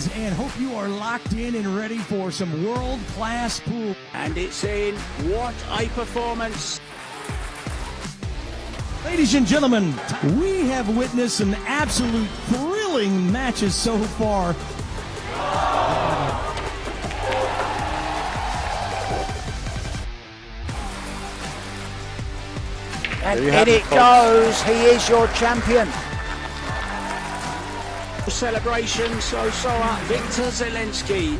fans, and hope you are locked in and ready for some world-class pool. And it's in. What a performance. Ladies and gentlemen, we have witnessed some absolute thrilling matches so far. And in it goes. He is your champion. Celebration, so Victor Zelensky.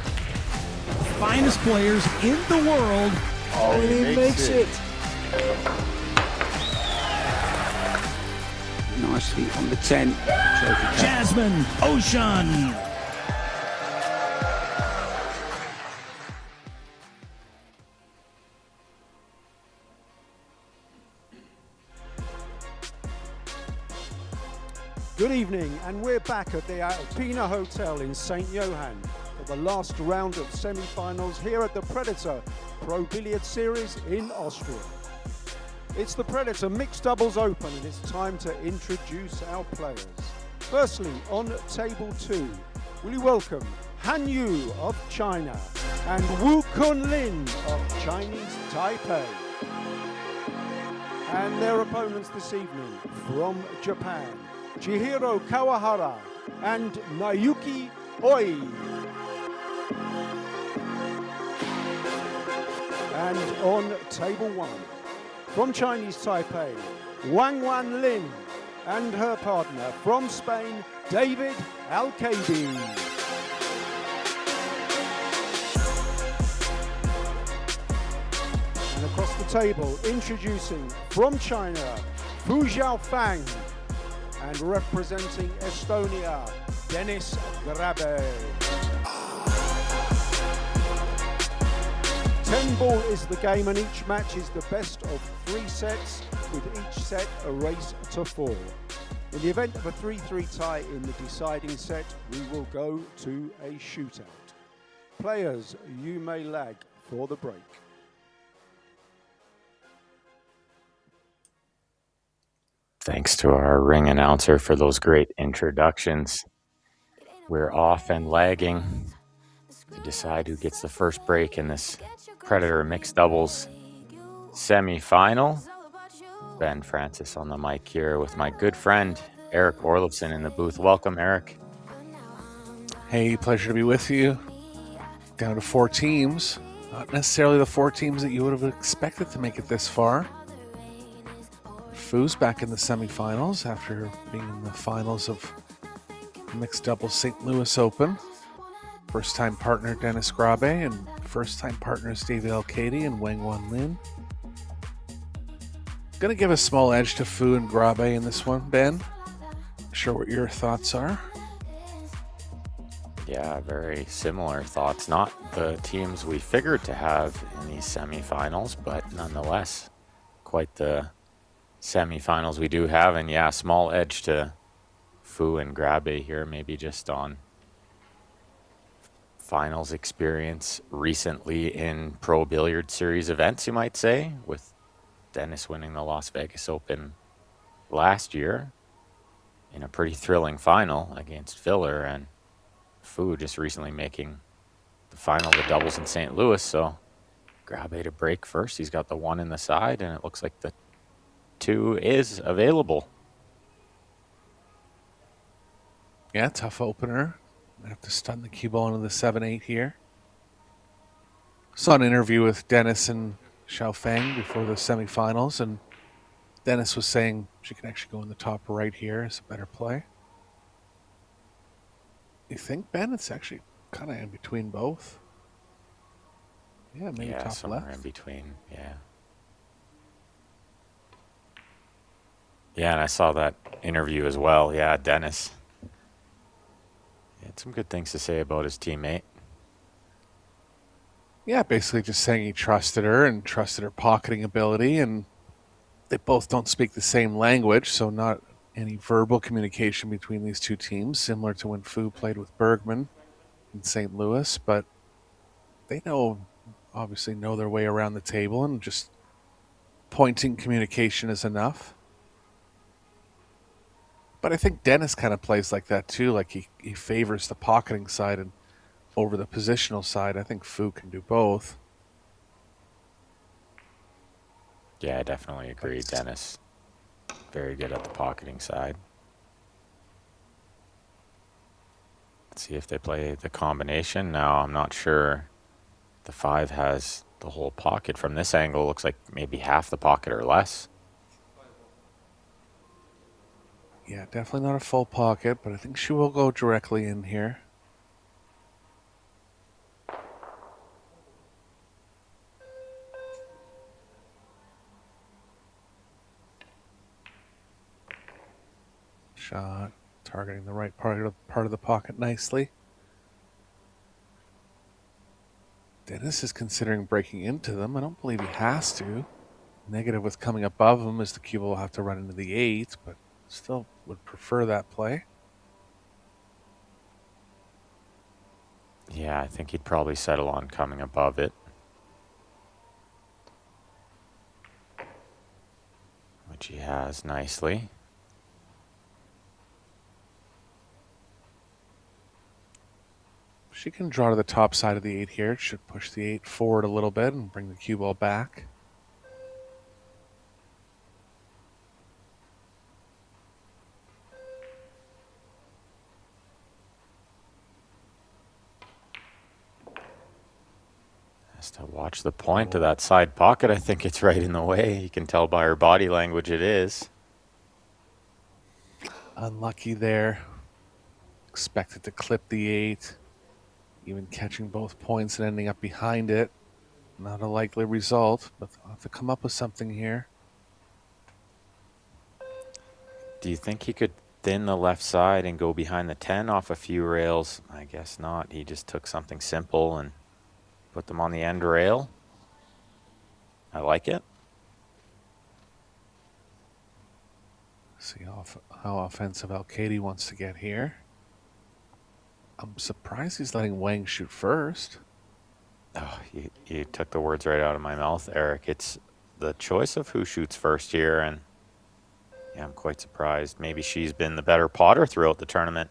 Finest players in the world. Oh, he makes it. Nicely on the 10. Jasmine Ocean. Good evening, and we're back at the Alpina Hotel in St. Johann for the last round of semi-finals here at the Predator Pro Billiard Series in Austria. It's the Predator Mixed Doubles Open, and it's time to introduce our players. Firstly, on table 2, will you welcome Han Yu of China and Wu Kunlin of Chinese Taipei. And their opponents this evening from Japan, Chihiro Kawahara and Nayuki Oi. And on table 1, from Chinese Taipei, Wang Wanlin and her partner from Spain, David ALCAIDE. And across the table, introducing from China, Fu Xiaofang, and representing Estonia, Dennis GRABE. 10 ball is the game, and each match is the best of 3 sets, with each set a race to 4. In the event of a 3-3 tie in the deciding set, we will go to a shootout. Players, you may lag for the break. Thanks to our ring announcer for those great introductions. We're off and lagging to decide who gets the first break in this Predator Mixed Doubles semi-final. Ben Francis on the mic here with my good friend Eric Orlovson in the booth. Welcome, Eric. Hey, pleasure to be with you. Down to 4 teams. Not necessarily the 4 teams that you would have expected to make it this far. Fu's back in the semifinals after being in the finals of Mixed Doubles St. Louis Open. First-time partner Dennis GRABE and first-time partners David ALCAIDE and Wang Wanlin. Gonna give a small edge to Fu and GRABE in this one, Ben. Not sure what your thoughts are. Yeah, very similar thoughts. Not the teams we figured to have in these semifinals, but nonetheless, quite the semifinals we do have. And yeah, small edge to Fu and GRABE here, maybe just on finals experience recently in Pro Billiard Series events, you might say, with Dennis winning the Las Vegas Open last year in a pretty thrilling final against Filler, and Fu just recently making the final of the doubles in St. Louis. So GRABE to break first. He's got the 1 in the side, and it looks like the 2 is available. Yeah, tough opener. I have to stun the cue ball into the 7-8 here. Saw an interview with Dennis and Xiaofang before the semifinals, and Dennis was saying she can actually go in the top right here as a better play. You think, Ben, it's actually kind of in between both? Yeah, maybe top somewhere left. in between, yeah. Yeah, and I saw that interview as well. Yeah, Dennis. He had some good things to say about his teammate. Yeah, basically just saying he trusted her and trusted her pocketing ability, and they both don't speak the same language, so not any verbal communication between these two teams, similar to when Fu played with Bergman in St. Louis, but they obviously know their way around the table, and just pointing communication is enough. But I think Dennis kind of plays like that too, like he favors the pocketing side and over the positional side. I think Fu can do both. Yeah, I definitely agree. Dennis, very good at the pocketing side. Let's see if they play the combination. Now, I'm not sure the 5 has the whole pocket. From this angle, looks like maybe half the pocket or less. Yeah, definitely not a full pocket, but I think she will go directly in here. Shot, targeting the right part of the pocket nicely. Dennis is considering breaking into them. I don't believe he has to. Negative with coming above him is the cue will have to run into the 8, but still would prefer that play. Yeah, I think he'd probably settle on coming above it. Which he has nicely. She can draw to the top side of the 8 here. Should push the 8 forward a little bit and bring the cue ball back. Has to watch the point of that side pocket. I think it's right in the way. You can tell by her body language it is. Unlucky there. Expected to clip the 8. Even catching both points and ending up behind it. Not a likely result, but they'll have to come up with something here. Do you think he could thin the left side and go behind the 10 off a few rails? I guess not. He just took something simple and put them on the end rail. I like it. See how offensive ALCAIDE wants to get here. I'm surprised he's letting Wang shoot first. Oh, you took the words right out of my mouth, Eric. It's the choice of who shoots first here, and yeah, I'm quite surprised. Maybe she's been the better potter throughout the tournament.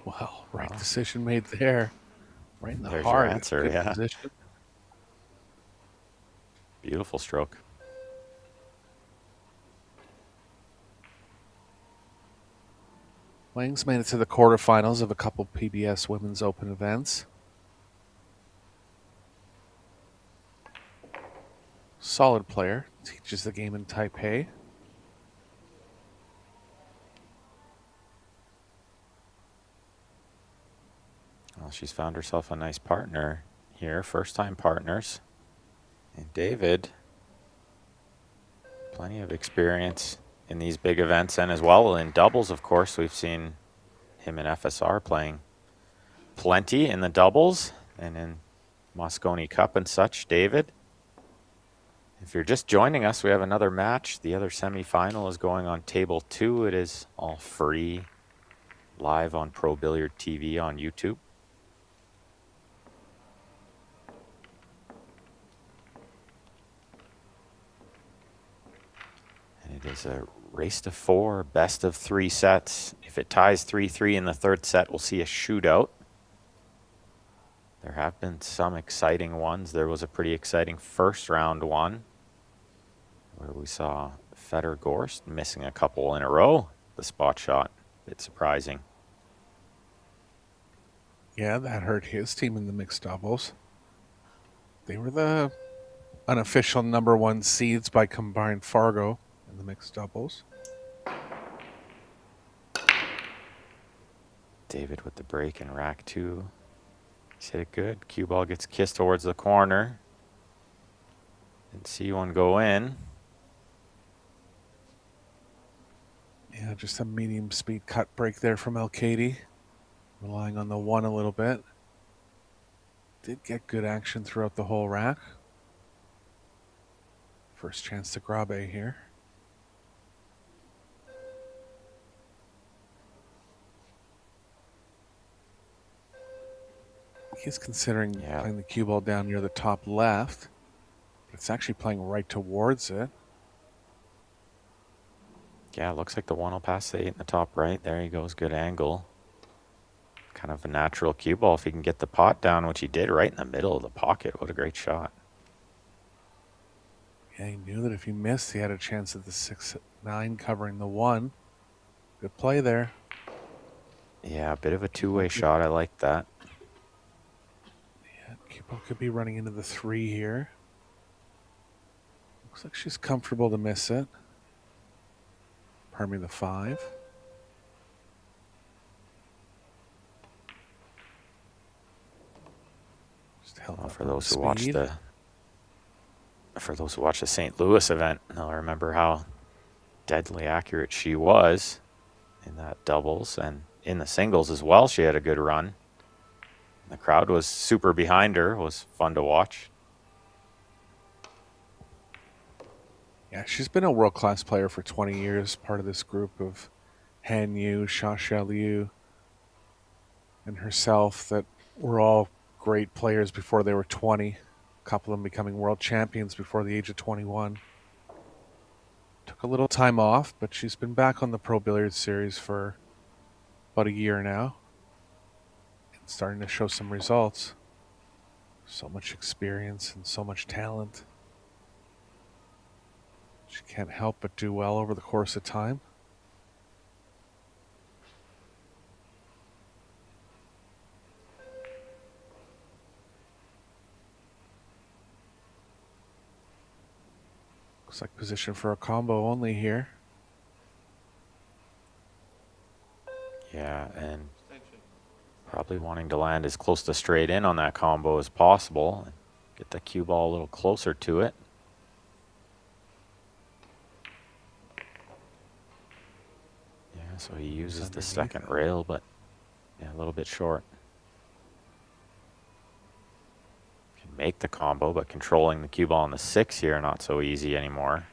Well, right decision made there. Right in the There's heart. your answer, Good yeah. position. Beautiful stroke. Wang's made it to the quarterfinals of a couple PBS Women's Open events. Solid player. Teaches the game in Taipei. Well, she's found herself a nice partner here. First-time partners. And David, plenty of experience in these big events, and as well in doubles, of course. We've seen him in FSR playing plenty in the doubles and in Mosconi Cup and such. David, if you're just joining us, we have another match. The other semifinal is going on table 2. It is all free, live on Pro Billiard TV on YouTube. And it is a race to 4, best of 3 sets. If it ties 3-3 in the third set, we'll see a shootout. There have been some exciting ones. There was a pretty exciting first round one where we saw Feder Gorst missing a couple in a row. The spot shot, a bit surprising. Yeah, that hurt his team in the mixed doubles. They were the unofficial #1 seeds by combined Fargo in the mixed doubles. David with the break in rack 2. He's hit it good. Cue ball gets kissed towards the corner. Didn't see one go in. Yeah, just a medium speed cut break there from ALCAIDE. Relying on the 1 a little bit. Did get good action throughout the whole rack. First chance to GRABE here. He's considering Yeah. playing the cue ball down near the top left, but it's actually playing right towards it. Yeah, looks like the one will pass the 8 in the top right. There he goes, good angle. Kind of a natural cue ball if he can get the pot down, which he did right in the middle of the pocket. What a great shot. Yeah, he knew that if he missed, he had a chance at the 6-9 covering the 1. Good play there. Yeah, a bit of a two-way shot. I like that. Yeah, cue ball could be running into the 3 here. Looks like she's comfortable to miss it. Pardon me, the 5. Just held Well, up for on those who watched the St. Louis event, they'll remember how deadly accurate she was in that doubles, and in the singles as well. She had a good run. The crowd was super behind her. It was fun to watch. Yeah, she's been a world-class player for 20 years, part of this group of Han Yu, Xia Liu, and herself that were all great players before they were 20. A couple of them becoming world champions before the age of 21. Took a little time off, but she's been back on the Pro Billiards series for about a year now. And starting to show some results. So much experience and so much talent. She can't help but do well over the course of time. Looks like position for a combo only here. Yeah, and probably wanting to land as close to straight in on that combo as possible. And get the cue ball a little closer to it. Yeah, so he uses the second rail, but yeah, a little bit short. Can make the combo, but controlling the cue ball on the 6 here, not so easy anymore.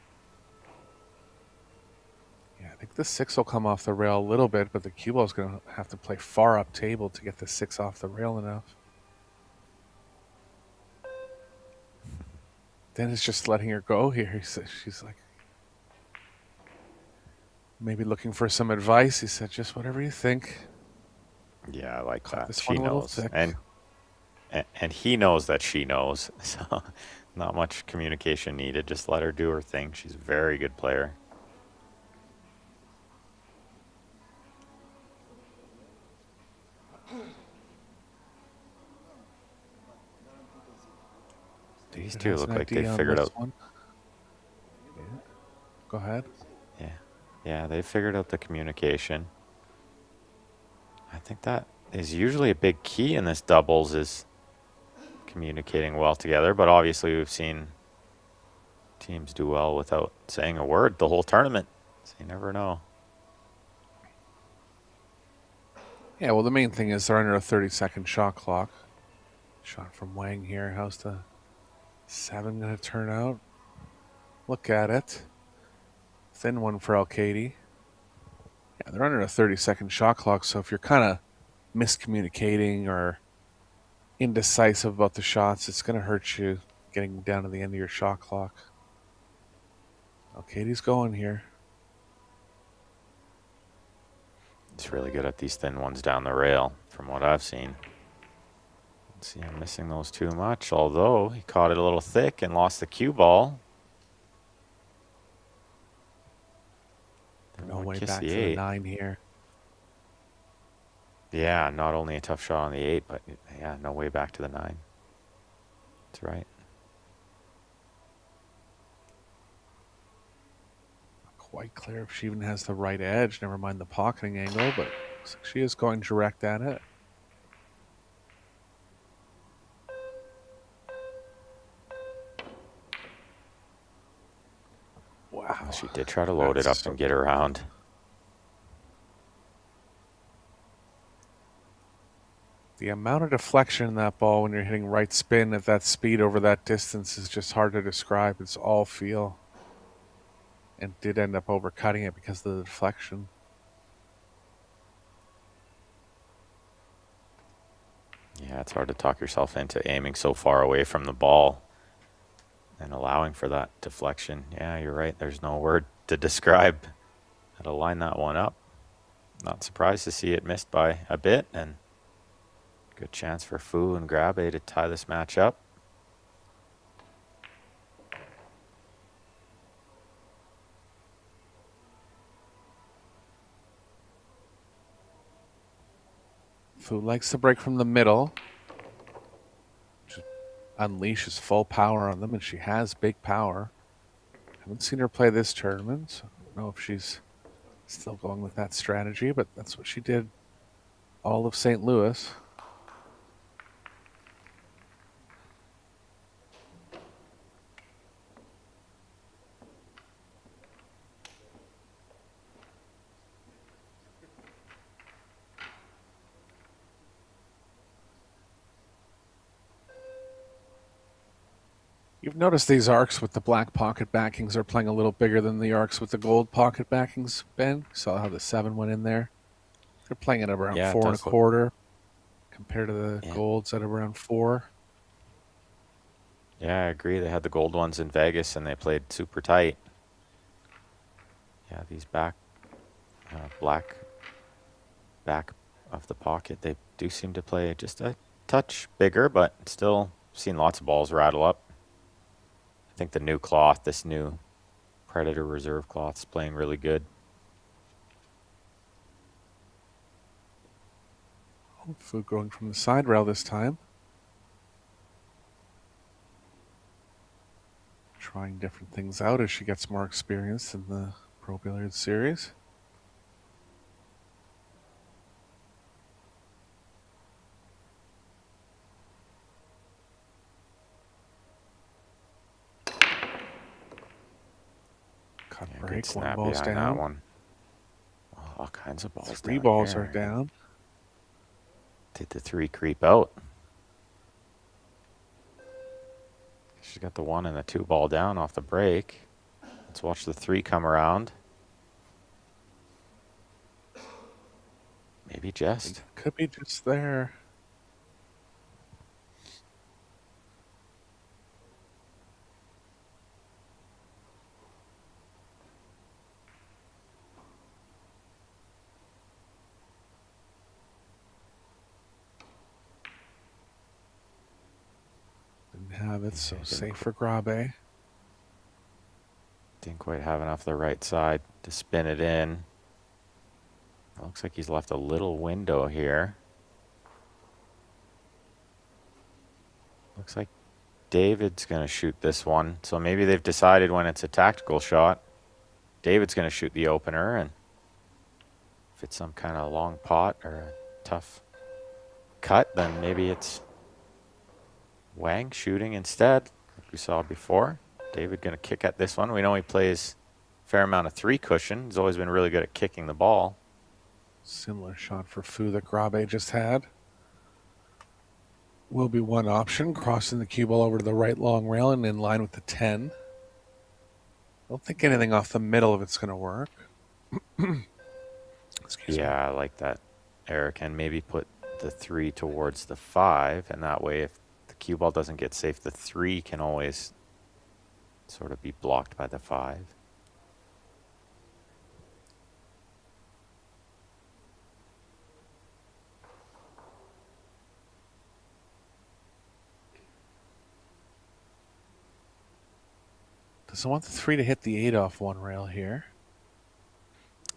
Yeah, I think the 6 will come off the rail a little bit, but the cue ball is going to have to play far up table to get the 6 off the rail enough. Then it's just letting her go here. She's like, maybe looking for some advice. He said, just whatever you think. Yeah, I like Caught that. this She one a little knows. thick. And he knows that she knows. So not much communication needed. Just let her do her thing. She's a very good player. These two look like they figured out. Yeah. Go ahead. Yeah, they figured out the communication. I think that is usually a big key in this doubles, is communicating well together. But obviously we've seen teams do well without saying a word the whole tournament. So you never know. Yeah, well, the main thing is they're under a 30-second shot clock. Shot from Wang here. How's the 7 going to turn out? Look at it. Thin one for ALCAIDE. Yeah, they're under a 30-second shot clock, so if you're kind of miscommunicating or indecisive about the shots, it's going to hurt you getting down to the end of your shot clock. ALCAIDE's going here. He's really good at these thin ones down the rail, from what I've seen. Let's see, I'm missing those too much, although he caught it a little thick and lost the cue ball. No way back to the 9 here. Yeah, not only a tough shot on the 8, but yeah, no way back to the 9. That's right. Not quite clear if she even has the right edge, never mind the pocketing angle, but looks like she is going direct at it. Wow. She did try to load it up and get around. The amount of deflection in that ball when you're hitting right spin at that speed over that distance is just hard to describe. It's all feel. And did end up overcutting it because of the deflection. Yeah, it's hard to talk yourself into aiming so far away from the ball and allowing for that deflection. Yeah, you're right. There's no word to describe how to line that one up. Not surprised to see it missed by a bit, and good chance for Fu and GRABE to tie this match up. Fu likes to break from the middle. She unleashes full power on them, and she has big power. Haven't seen her play this tournament, so I don't know if she's still going with that strategy, but that's what she did all of St. Louis. You've noticed these arcs with the black pocket backings are playing a little bigger than the arcs with the gold pocket backings, Ben? You saw how the 7 went in there? They're playing at around Yeah, it 4 and a does look- quarter compared to the Yeah. golds at around 4. Yeah, I agree. They had the gold ones in Vegas, and they played super tight. Yeah, these black back of the pocket, they do seem to play just a touch bigger, but still seen lots of balls rattle up. I think the new cloth, this new Predator Reserve cloth, is playing really good. Fu going from the side rail this time. Trying different things out as she gets more experience in the Pro Billiards series. Cut Yeah, good break, one snap ball's behind that down. one. Oh, all kinds of balls. 3 down balls here. are down. Did the 3 creep out? She's got the 1 and the 2 ball down off the break. Let's watch the 3 come around. Maybe just. Could be just there. Didn't have it, so safe for GRABE. Didn't quite have enough the right side to spin it in. It looks like he's left a little window here. Looks like David's going to shoot this one. So maybe they've decided when it's a tactical shot, David's going to shoot the opener. And if it's some kind of long pot or a tough cut, then maybe it's Wang shooting instead, like we saw before. David going to kick at this one. We know he plays a fair amount of 3 cushion. He's always been really good at kicking the ball. Similar shot for Fu that GRABE just had. Will be one option, crossing the cue ball over to the right long rail and in line with the 10. Don't think anything off the middle of it's going to work. Excuse me. Yeah, I like that, Eric. And maybe put the 3 towards the 5. And that way, if the cue ball doesn't get safe, the 3 can always sort of be blocked by the 5. Doesn't want the 3 to hit the 8 off one rail here.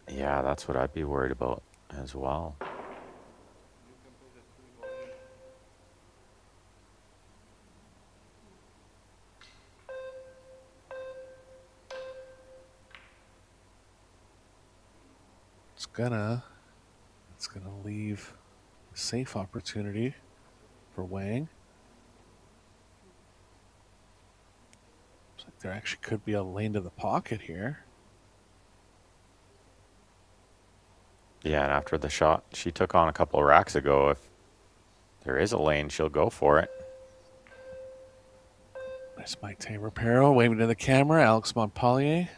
Yeah, that's what I'd be worried about as well. It's gonna leave a safe opportunity for Wang. Looks like there actually could be a lane to the pocket here. Yeah, and after the shot she took on a couple of racks ago, if there is a lane, she'll go for it. There's Mike Reparo waving to the camera. Alex Montpellier.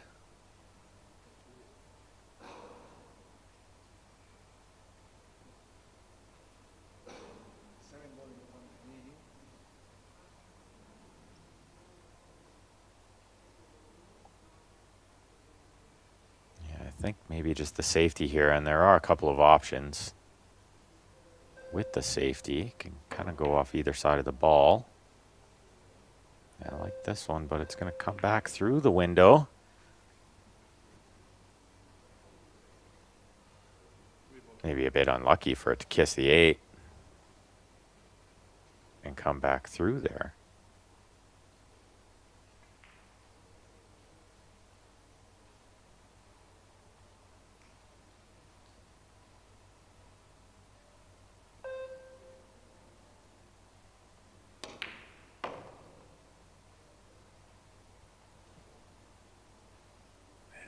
think maybe just the safety here, and there are a couple of options with the safety. Can kind of go off either side of the ball. I like this one, but it's going to come back through the window. Maybe a bit unlucky for it to kiss the 8 and come back through there.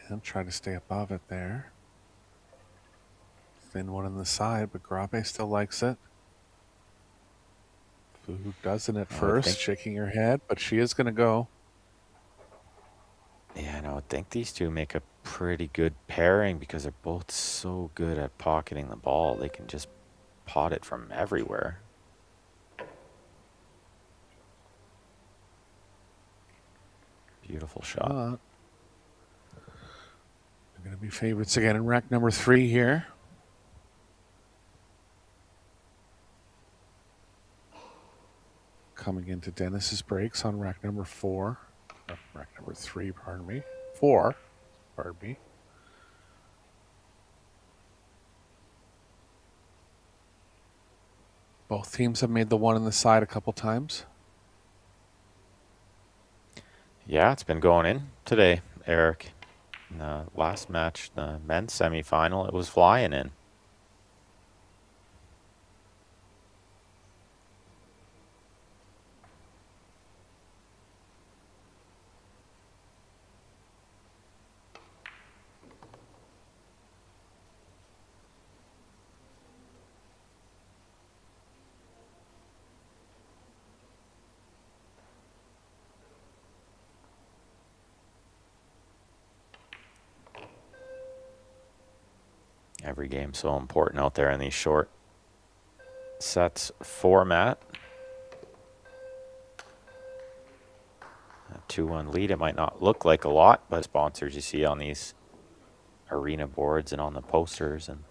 And try to stay above it there. Thin one on the side, but GRABE still likes it. Fu doesn't at first, shaking her head, but she is going to go. Yeah, I would think these two make a pretty good pairing because they're both so good at pocketing the ball. They can just pot it from everywhere. Beautiful shot. They're going to be favorites again in rack number 3 here. Coming into Dennis's breaks on rack number 4. Rack number 3, pardon me. 4, pardon me. Both teams have made the one on the side a couple times. Yeah, it's been going in today, Eric. In the last match, the men's semifinal, it was flying in. Every game so important out there in these short sets format. A 2-1 lead, it might not look like a lot, but sponsors you see on these arena boards and on the posters, and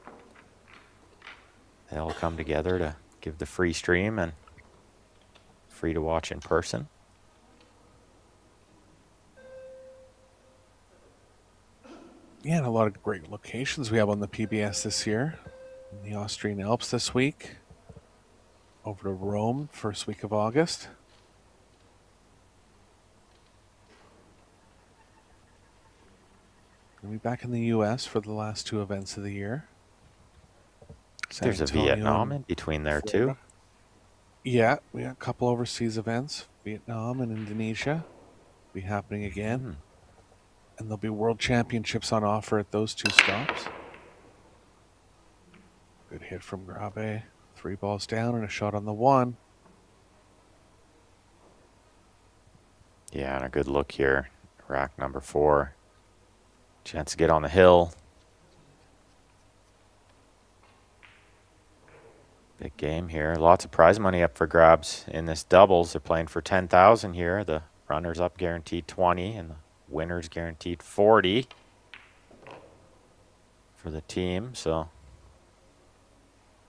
they all come together to give the free stream and free to watch in person. Yeah, and a lot of great locations we have on the PBS this year. In the Austrian Alps this week. Over to Rome, first week of August. We'll be back in the U.S. for the last 2 events of the year. There's a Vietnam in between there too. Yeah, we got a couple overseas events. Vietnam and Indonesia will be happening again. And there'll be world championships on offer at those 2 stops. Good hit from GRABE. 3 balls down and a shot on the 1. Yeah, and a good look here. Rack number 4. Chance to get on the hill. Big game here. Lots of prize money up for grabs in this doubles. They're playing for 10,000 here. The runners up guaranteed 20 and the winners guaranteed 40 for the team. So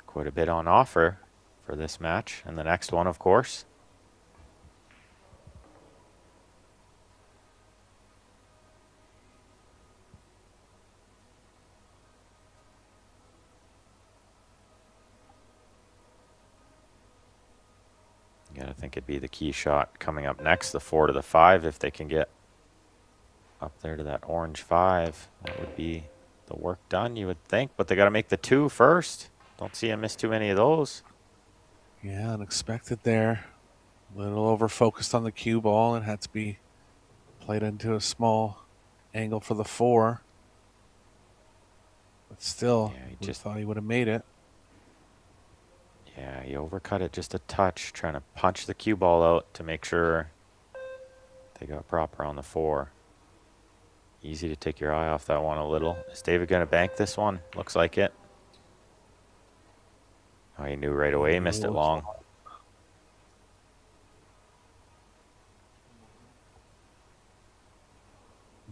quite a bit on offer for this match and the next one, of course. Yeah, I think it'd be the key shot coming up next, the 4 to the 5, if they can get up there to that orange 5. That would be the work done, you would think, but they got to make the 2 first. Don't see him miss too many of those. Yeah, unexpected there. A little over-focused on the cue ball. It had to be played into a small angle for the 4. But still, Yeah, he just just thought he would have made it. Yeah, he overcut it just a touch, trying to punch the cue ball out to make sure they got proper on the 4. Easy to take your eye off that one a little. Is David going to bank this one? Looks like it. Oh, he knew right away. He missed it long.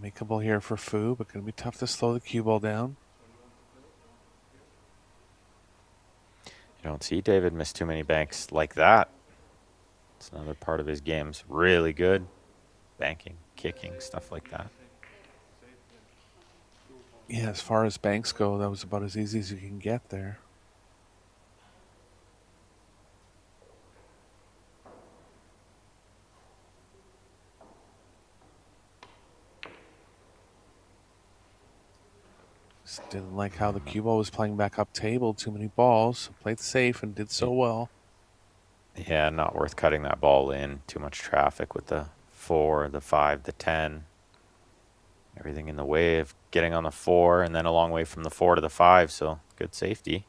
Makeable here for Fu, but going to be tough to slow the cue ball down. You don't see David miss too many banks like that. It's another part of his game's really good. Banking, kicking, stuff like that. Yeah, as far as banks go, that was about as easy as you can get there. Just didn't like how the cue ball was playing back up table. Too many balls. Played safe and did so well. Yeah, not worth cutting that ball in. Too much traffic with the 4, the 5, the 10. Everything in the way of getting on the 4 and then a long way from the 4 to the 5. So good safety.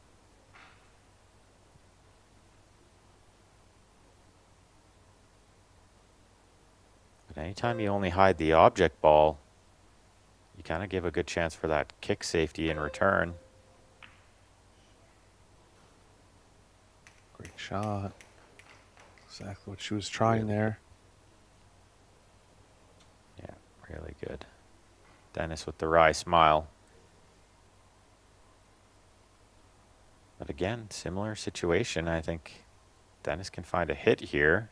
But anytime you only hide the object ball, you kind of give a good chance for that kick safety in return. Great shot. Exactly what she was trying there. Yeah, really good. Dennis with the wry smile. But again, similar situation. I think Dennis can find a hit here.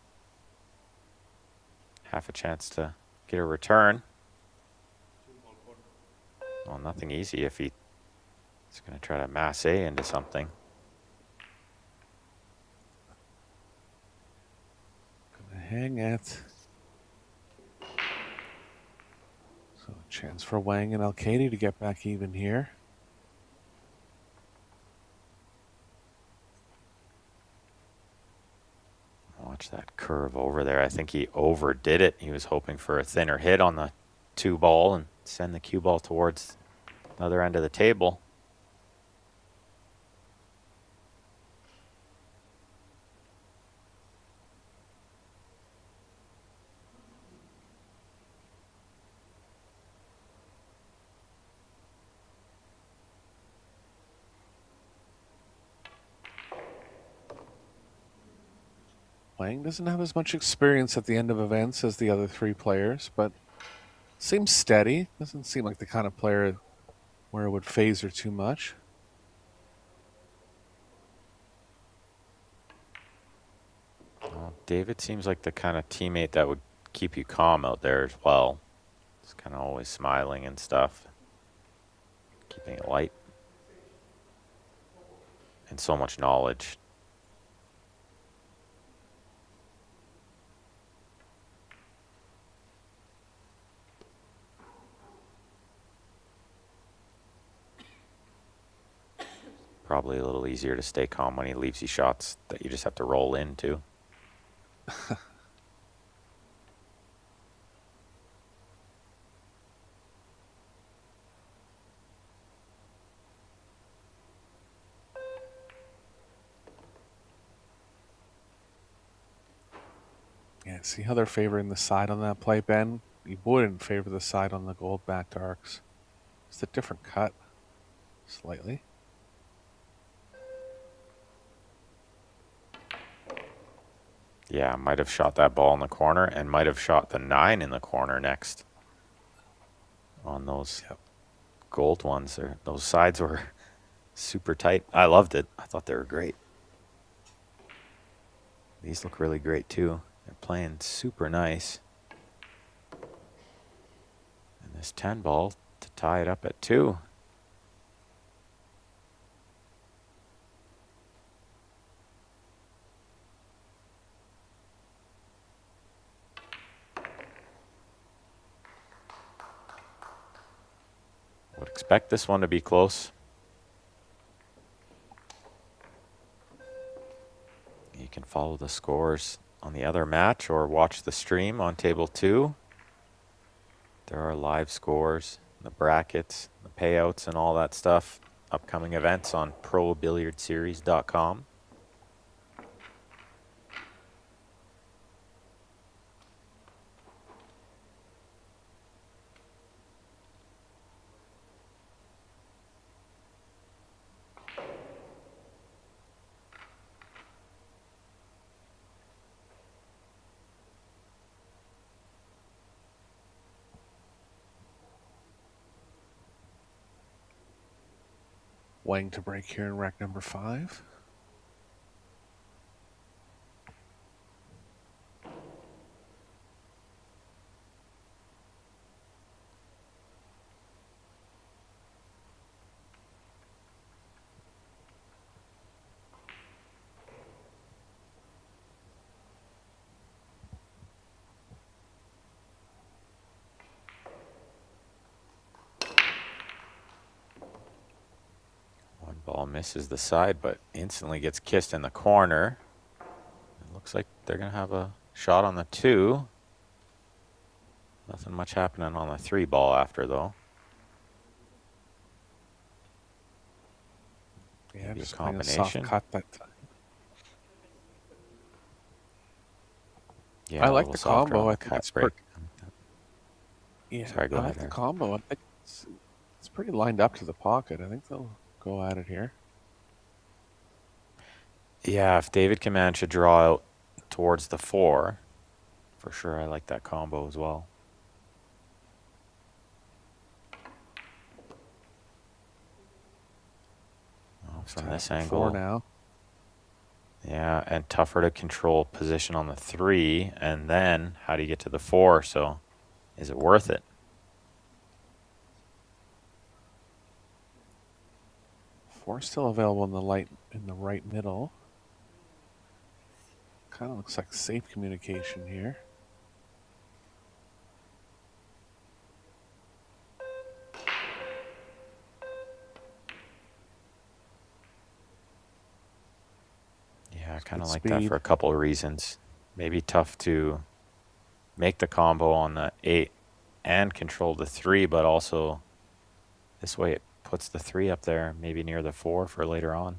Half a chance to get a return. Well, nothing easy if he's going to try to masse into something. Gonna hang it. So a chance for Wang and ALCAIDE to get back even here. Watch that curve over there. I think he overdid it. He was hoping for a thinner hit on the 2 ball and send the cue ball towards the other end of the table. Wang doesn't have as much experience at the end of events as the other 3 players, but seems steady. Doesn't seem like the kind of player where it would phase her too much. Well, David seems like the kind of teammate that would keep you calm out there as well. He's kind of always smiling and stuff. Keeping it light. And so much knowledge. Probably a little easier to stay calm when he leaves you shots that you just have to roll into. Yeah, see how they're favoring the side on that play, Ben? You wouldn't favor the side on the gold-backed arcs. It's a different cut, slightly. Yeah, might have shot that ball in the corner and might have shot the 9 in the corner next. On those gold ones, those sides were super tight. I loved it. I thought they were great. These look really great too. They're playing super nice. And this 10 ball to tie it up at 2. Would expect this one to be close. You can follow the scores on the other match or watch the stream on table 2. There are live scores, the brackets, the payouts, and all that stuff. Upcoming events on ProBilliardSeries.com. Wang to break here in rack number 5. Ball misses the side, but instantly gets kissed in the corner. It looks like they're going to have a shot on the 2. Nothing much happening on the 3 ball after, though. Yeah, Maybe just a playing a soft combination. cut that time. Yeah, I a like little the softer combo. on the I think cut it's break. Yeah, Sorry, go I ahead, like the Eric. combo. I think it's pretty lined up to the pocket. I think they'll go at it here. Yeah, if David can manage to draw out towards the 4, for sure I like that combo as well. Oh, from this angle. 4 now. Yeah, and tougher to control position on the 3, and then how do you get to the 4? So is it worth it? 4 still available in the right middle. Kind of looks like safe communication here. Yeah, I kind of good like that speed. for a couple of reasons. Maybe tough to make the combo on the 8 and control the 3, but also this way it puts the 3 up there, maybe near the 4 for later on.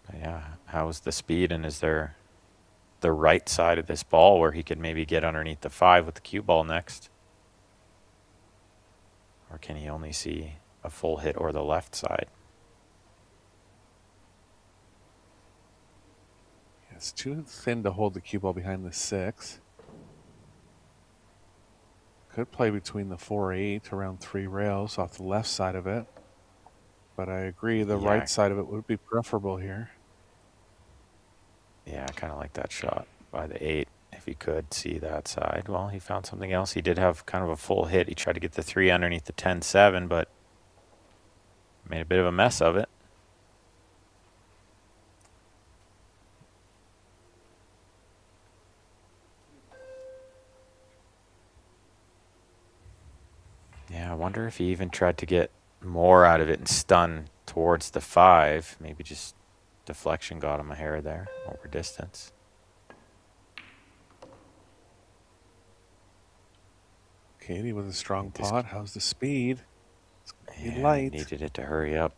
But yeah, how's the speed, and is there the right side of this ball where he could maybe get underneath the 5 with the cue ball next? Or can he only see a full hit or the left side? Yeah, it's too thin to hold the cue ball behind the 6. Could play between the 4-8 around 3 rails off the left side of it. But I agree, the Yeah. right side of it would be preferable here. Yeah, I kind of like that shot by the 8. If he could see that side. Well, he found something else. He did have kind of a full hit. He tried to get the 3 underneath the 10-7, but made a bit of a mess of it. Yeah, I wonder if he even tried to get more out of it and stun towards the 5. Maybe just deflection got him a hair there over distance. Katie with a strong This- pot. How's the speed? It's gonna be Yeah, light. needed it to hurry up.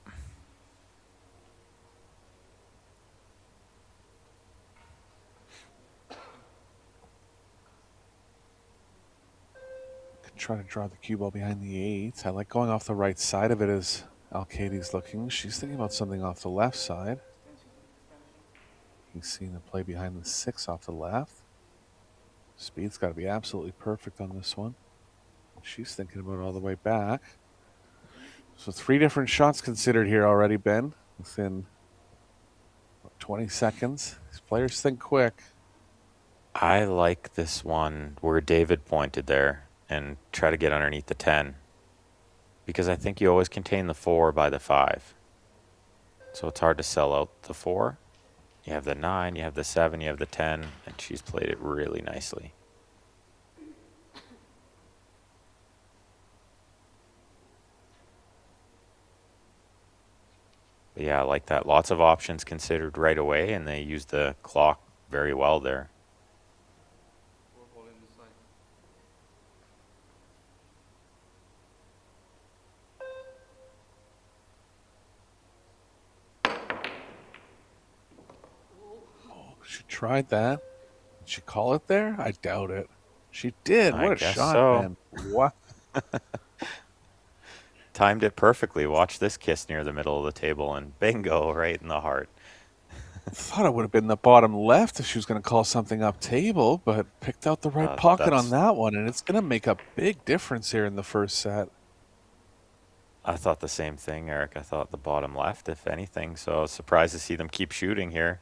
Could try to draw the cue ball behind the 8. I like going off the right side of it as ALCAIDE's looking. She's thinking about something off the left side. He's seeing the play behind the 6 off the left. Speed's got to be absolutely perfect on this one. She's thinking about all the way back. So 3 different shots considered here already, Ben, within 20 seconds. These players think quick. I like this one where David pointed there and try to get underneath the 10, because I think you always contain the 4 by the 5. So it's hard to sell out the 4. You have the 9, you have the 7, you have the 10, and she's played it really nicely. But yeah, I like that. Lots of options considered right away, and they use the clock very well there. She tried that. Did she call it there? I doubt it. She did. I What a guess shot, so. Ben. What? Timed it perfectly. Watch this kiss near the middle of the table, and bingo, right in the heart. Thought it would have been the bottom left if she was going to call something up table, but picked out the right pocket on that one, and it's going to make a big difference here in the first set. I thought the same thing, Eric. I thought the bottom left, if anything, so I was surprised to see them keep shooting here.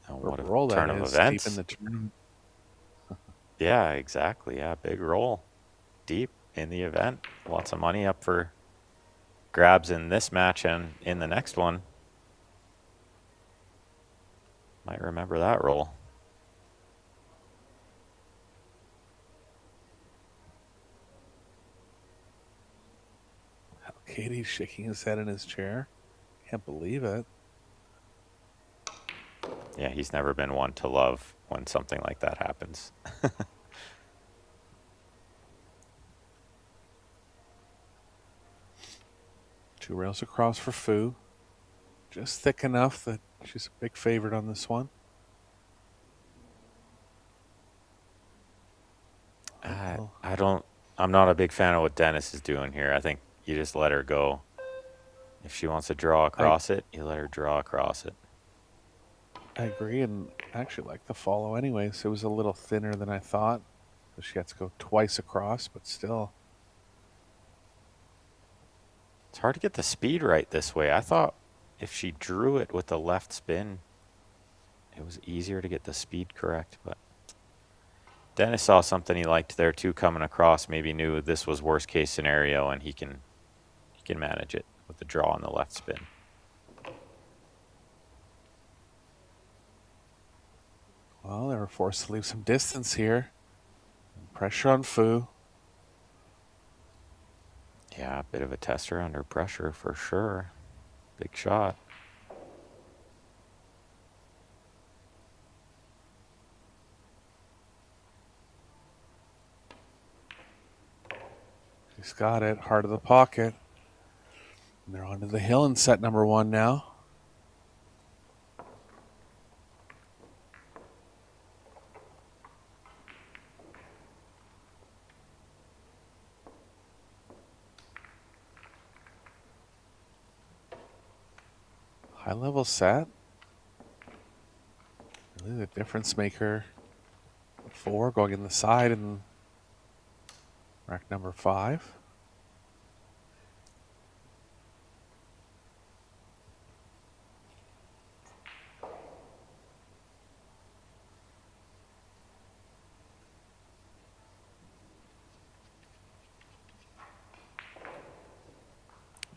Oh, what a turn of events. Deep in the tournament. Yeah, exactly. Yeah, big roll. Deep in the event. Lots of money up for grabs in this match and in the next one. Might remember that roll. Katie's shaking his head in his chair. Can't believe it. Yeah, he's never been one to love when something like that happens. Two rails across for Fu. Just thick enough that she's a big favorite on this one. I'm not a big fan of what Dennis is doing here. I think you just let her go. If she wants to draw across it, you let her draw across it. I agree, and I actually like the follow anyways. It was a little thinner than I thought. So she had to go twice across, but still. It's hard to get the speed right this way. I thought if she drew it with the left spin, it was easier to get the speed correct, but Dennis saw something he liked there too coming across, maybe knew this was worst case scenario and he can manage it with the draw on the left spin. Well, they were forced to leave some distance here. Pressure on Fu. Yeah, a bit of a tester under pressure for sure. Big shot. He's got it, heart of the pocket. And they're onto the hill in set number one now. High level set. Really the difference maker. 4 going in the side and rack number 5.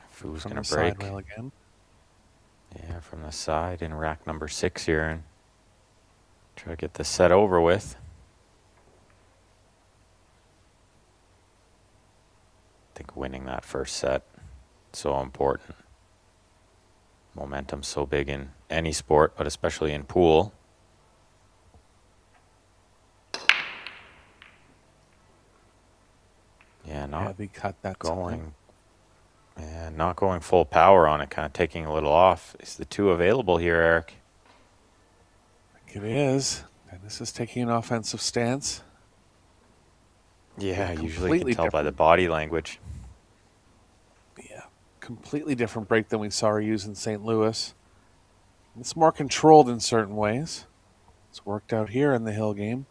Fu's going to break. Rail again. Yeah, from the side in rack number 6 here and try to get this set over with. I think winning that first set so important. Momentum's so big in any sport, but especially in pool. Yeah, not cut that going. Yeah, not going full power on it, kind of taking a little off. Is the 2 available here, Eric? I think it is. And this is taking an offensive stance. Yeah, usually you can tell by the body language. Yeah, completely different break than we saw her use in St. Louis. It's more controlled in certain ways. It's worked out here in the Hill game.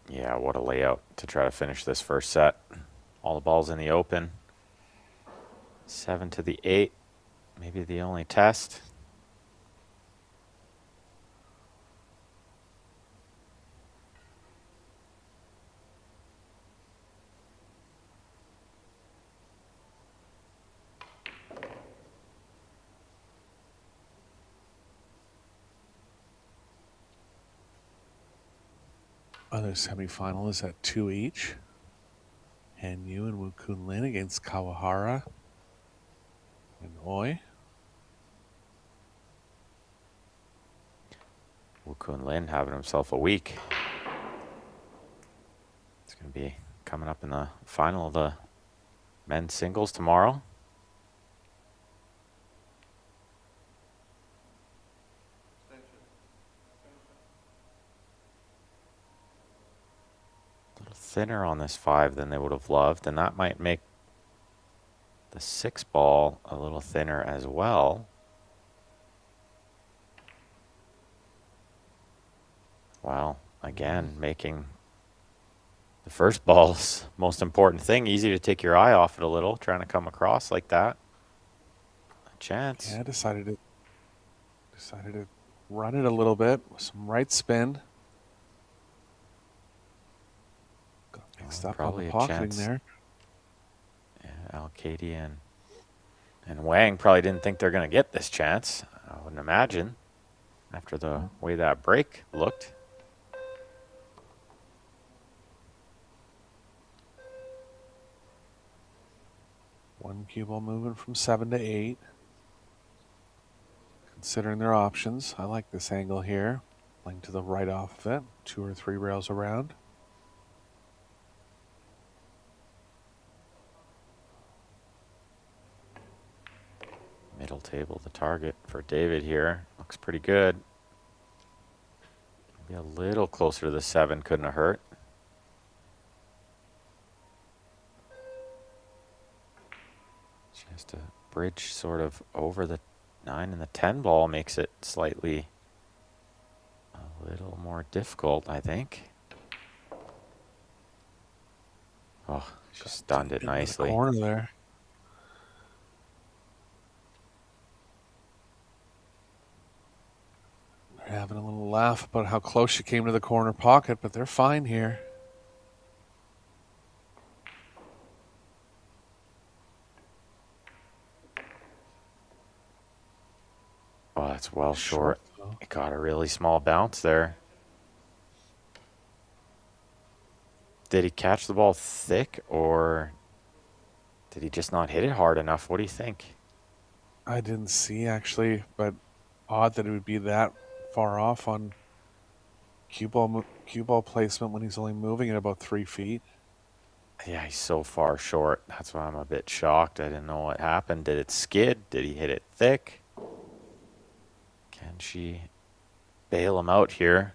Yeah, what a layout to try to finish this first set. All the balls in the open. 7 to the 8, maybe the only test. Other semifinal is at 2 each. Hanyu and Wu Kun Lin against Kawahara and Oi. Wu Kun Lin having himself a week. It's going to be coming up in the final of the men's singles tomorrow. thinner on this 5 than they would have loved, and that might make the 6 ball a little thinner as well. Well, again, making the first ball's most important thing easy to take your eye off it a little, trying to come across like that. A chance. Yeah, decided to run it a little bit with some right spin. Got mixed up on probably the a pocketing chance. there. Yeah, ALCAIDE and Wang probably didn't think they're going to get this chance, I wouldn't imagine, after the way that break looked. One cue ball moving from 7 to 8. Considering their options, I like this angle here. Playing to the right off of it, 2 or 3 rails around. Middle table, the target for David here. Looks pretty good. Maybe a little closer to the 7 couldn't have hurt. Just a bridge sort of over the 9 and the 10 ball makes it slightly a little more difficult, I think. Oh, she stunned it nicely. Corner there. They're having a little laugh about how close she came to the corner pocket, but they're fine here. Oh, that's well short. It got a really small bounce there. Did he catch the ball thick, or did he just not hit it hard enough? What do you think? I didn't see, actually, but odd that it would be that far off on cue ball placement when he's only moving at about 3 feet. Yeah, he's so far short. That's why I'm a bit shocked. I didn't know what happened. Did it skid? Did he hit it thick? Can she bail him out here?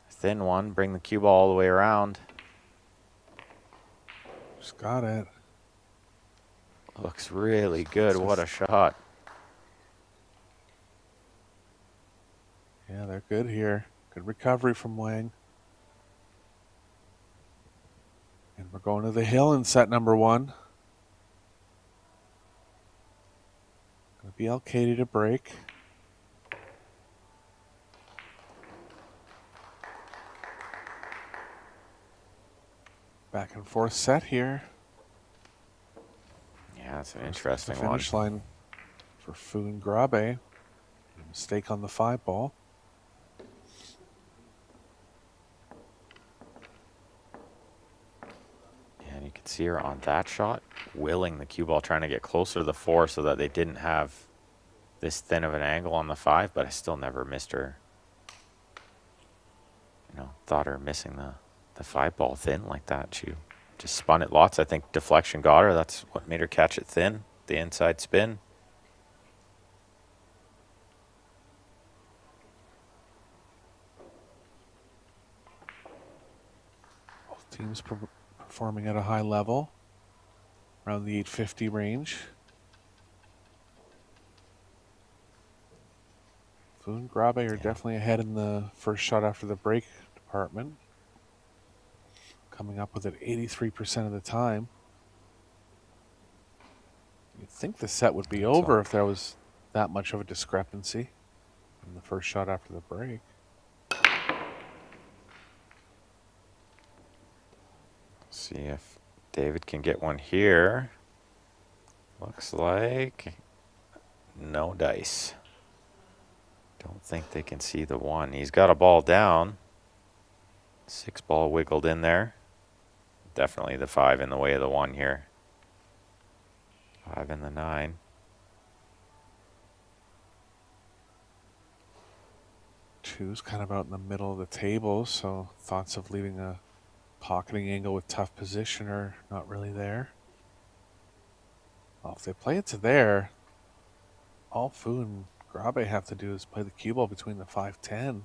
Thin one, bring the cue ball all the way around. Just got it. Looks really good. What a shot. Yeah, they're good here. Good recovery from Wang. And we're going to the hill in set number 1. Going to be ALCAIDE to break. Back and forth set here. Yeah, that's an interesting the one. finish line for Fu and GRABE. Mistake on the 5 ball. And you can see her on that shot, willing the cue ball, trying to get closer to the 4 so that they didn't have this thin of an angle on the 5, but I still never missed her. You know, thought her missing the 5 ball thin like that. She just spun it lots. I think deflection got her. That's what made her catch it thin, the inside spin. Both teams performing at a high level, around the 850 range. Fu and GRABE are definitely ahead in the first shot after the break department. Coming up with it 83% of the time. You'd think the set would be over if there was that much of a discrepancy in the first shot after the break. See if David can get one here. Looks like no dice. Don't think they can see the 1. He's got a ball down. 6 ball wiggled in there. Definitely the 5 in the way of the 1 here. 5 and the 9. Two's kind of out in the middle of the table, so thoughts of leaving a pocketing angle with tough position are not really there. Well, if they play it to there, all Fu and GRABE have to do is play the cue ball between the 5-10.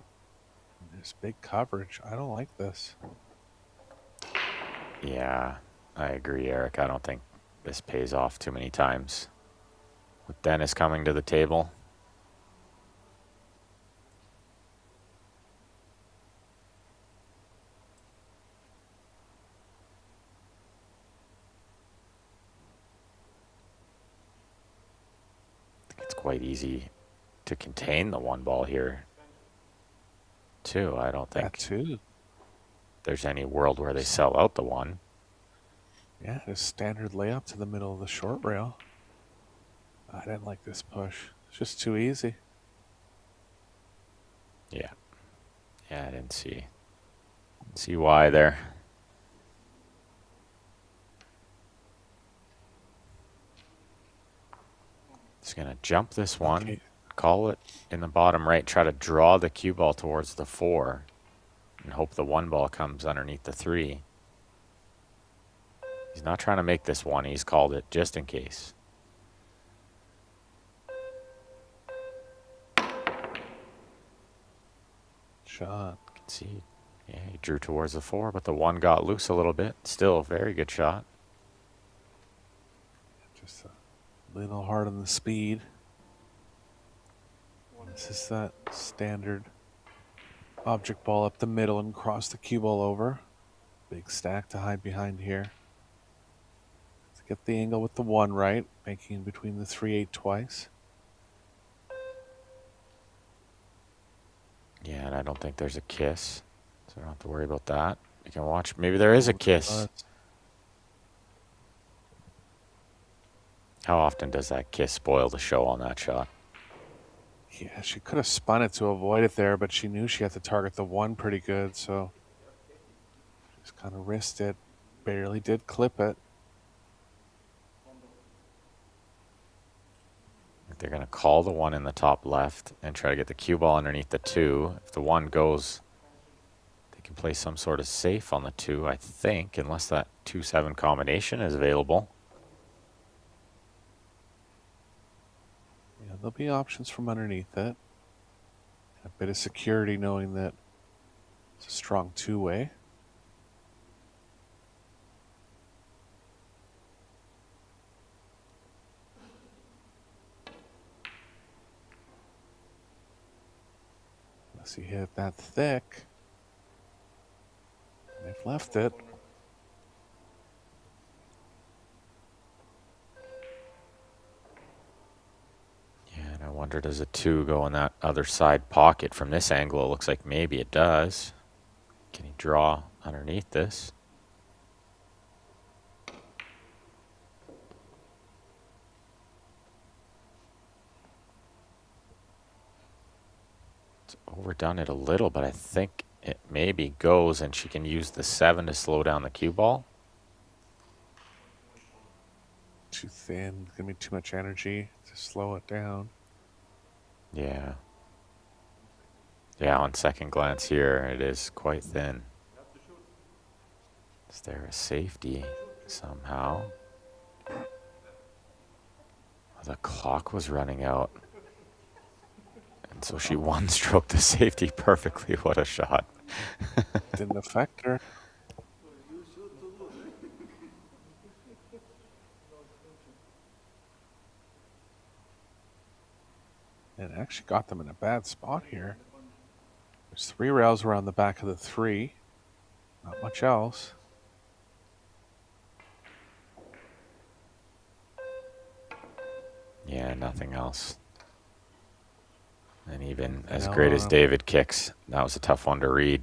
There's big coverage. I don't like this. Yeah, I agree, Eric. I don't think this pays off too many times. With Dennis coming to the table. I think it's quite easy to contain the one ball here, too. I don't That think too. there's any world where they sell out the one. Yeah, just standard layup to the middle of the short rail. I didn't like this push. It's just too easy. Yeah. Yeah, I didn't see why there. Just gonna jump this one, Okay. call it in the bottom right, try to draw the cue ball towards the 4, and hope the 1 ball comes underneath the 3. He's not trying to make this 1, he's called it just in case. Shot. You can see, yeah, he drew towards the 4, but the 1 got loose a little bit. Still a very good shot. Just a little hard on the speed. This is that standard object ball up the middle and cross the cue ball over. Big stack to hide behind here. Let's get the angle with the 1 right, making in between the 3-8 twice. Yeah, and I don't think there's a kiss, so I don't have to worry about that. You can watch. Maybe there is a kiss. How often does that kiss spoil the show on that shot? Yeah, she could have spun it to avoid it there, but she knew she had to target the 1 pretty good, so just kind of risked it. Barely did clip it. They're going to call the 1 in the top left and try to get the cue ball underneath the 2. If the 1 goes, they can play some sort of safe on the 2, I think, unless that 2-7 combination is available. Yeah, there'll be options from underneath it. A bit of security knowing that it's a strong 2-way. Unless you hit it that thick. They've left it. Yeah, and I wonder, does a 2 go in that other side pocket? From this angle, it looks like maybe it does. Can he draw underneath this? It's overdone it a little, but I think it maybe goes and she can use the 7 to slow down the cue ball. Too thin. Gonna be too much energy to slow it down. Yeah. Yeah, on second glance here, it is quite thin. Is there a safety somehow? The clock was running out. And so she 1-stroked the safety perfectly. What a shot. Didn't affect her. And it actually got them in a bad spot here. There's 3 rails around the back of the 3. Not much else. Yeah, nothing else. And even as No. great as David kicks, that was a tough one to read.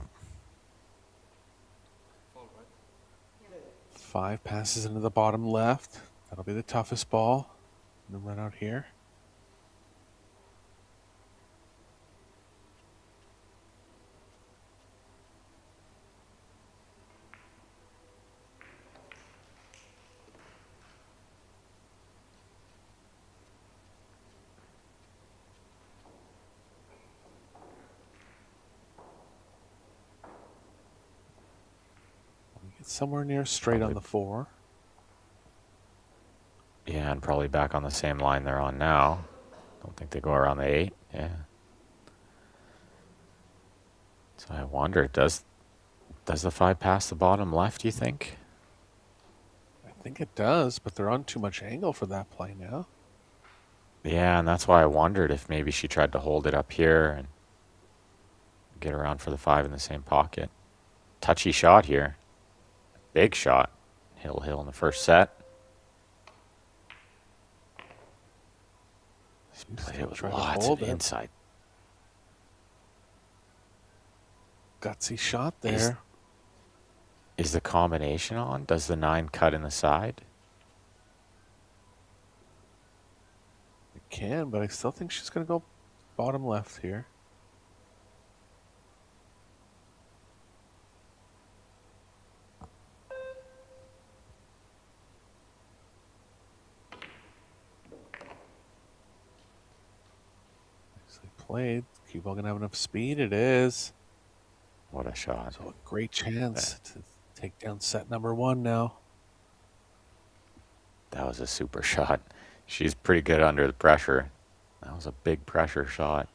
5 passes into the bottom left. That'll be the toughest ball. And then run out here. Somewhere near straight on the 4. Yeah, and probably back on the same line they're on now. Don't think they go around the 8. Yeah. So I wonder, does the 5 pass the bottom left, you think? I think it does, but they're on too much angle for that play now. Yeah, and that's why I wondered if maybe she tried to hold it up here and get around for the 5 in the same pocket. Touchy shot here. Big shot. Hill in the first set. Played it with lots of inside. Gutsy shot there. Is the combination on? Does the 9 cut in the side? It can, but I still think she's going to go bottom left here. Nicely played. Cue ball going to have enough speed. It is. What a shot. So a great chance to take down set number 1 now. That was a super shot. She's pretty good under the pressure. That was a big pressure shot.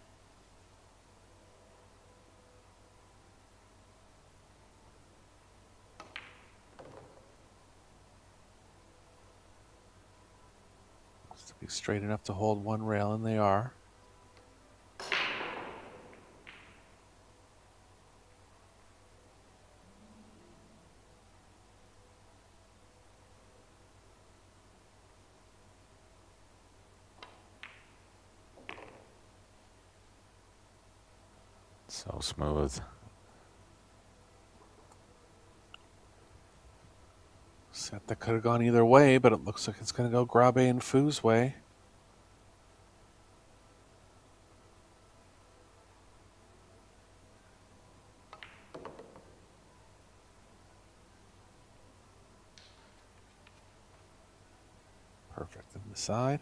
Just to be straight enough to hold 1 rail, and they are. So smooth. Set that could have gone either way, but it looks like it's going to go Grabe and Fu's way. Perfect in the side.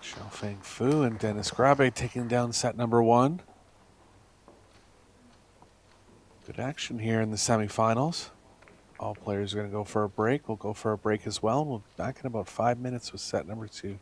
Xiaofeng Fu and Dennis Grabe taking down set number 1. Good action here in the semifinals. All players are going to go for a break. We'll go for a break as well. We'll be back in about 5 minutes with set number 2.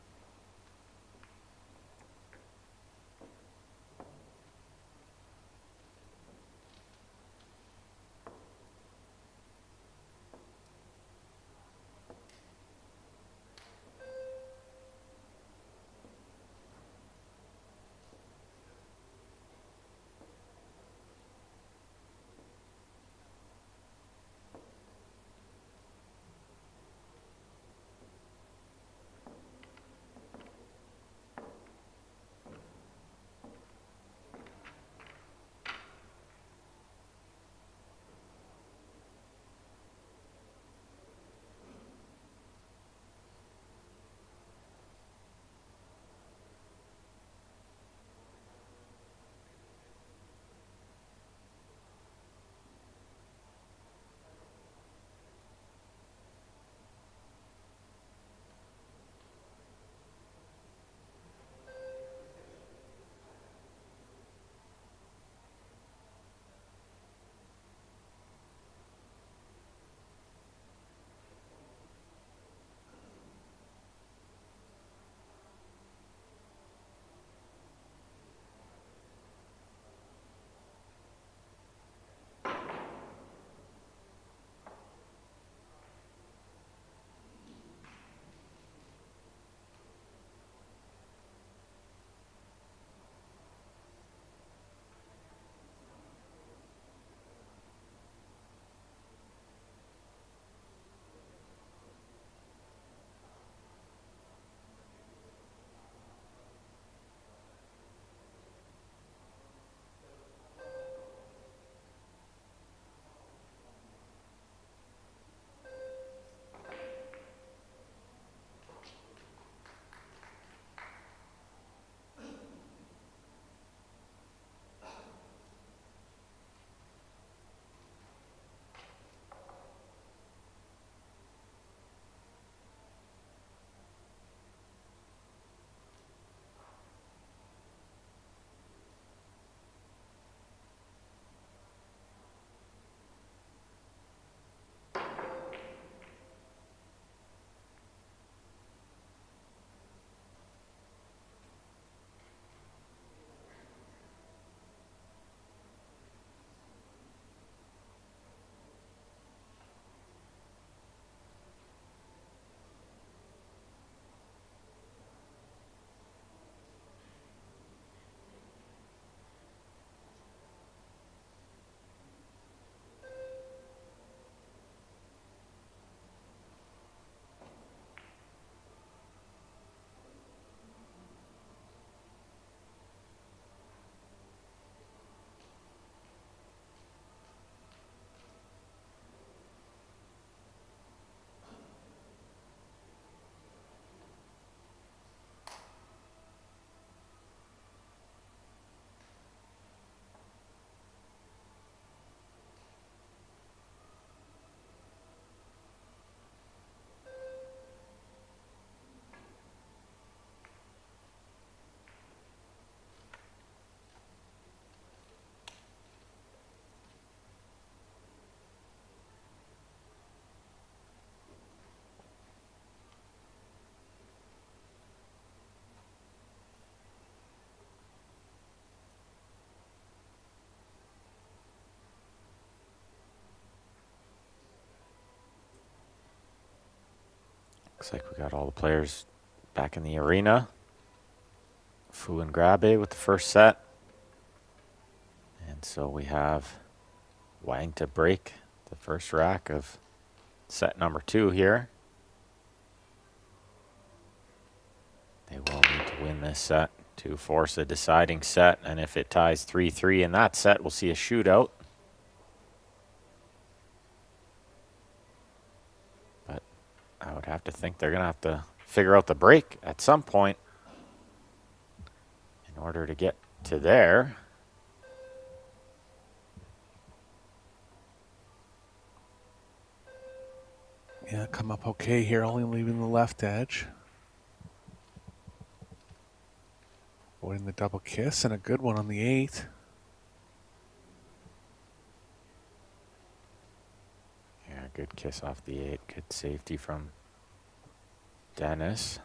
Looks like we got all the players back in the arena. Fu and GRABE with the first set. And so we have Wang to break the first rack of set number 2 here. They will need to win this set to force a deciding set. And if it ties 3-3 in that set, we'll see a shootout. But I would have to think they're going to have to figure out the break at some point in order to get to there. Yeah, come up okay here, only leaving the left edge. Avoiding the double kiss and a good one on the 8. Yeah, good kiss off the 8. Good safety from Dennis.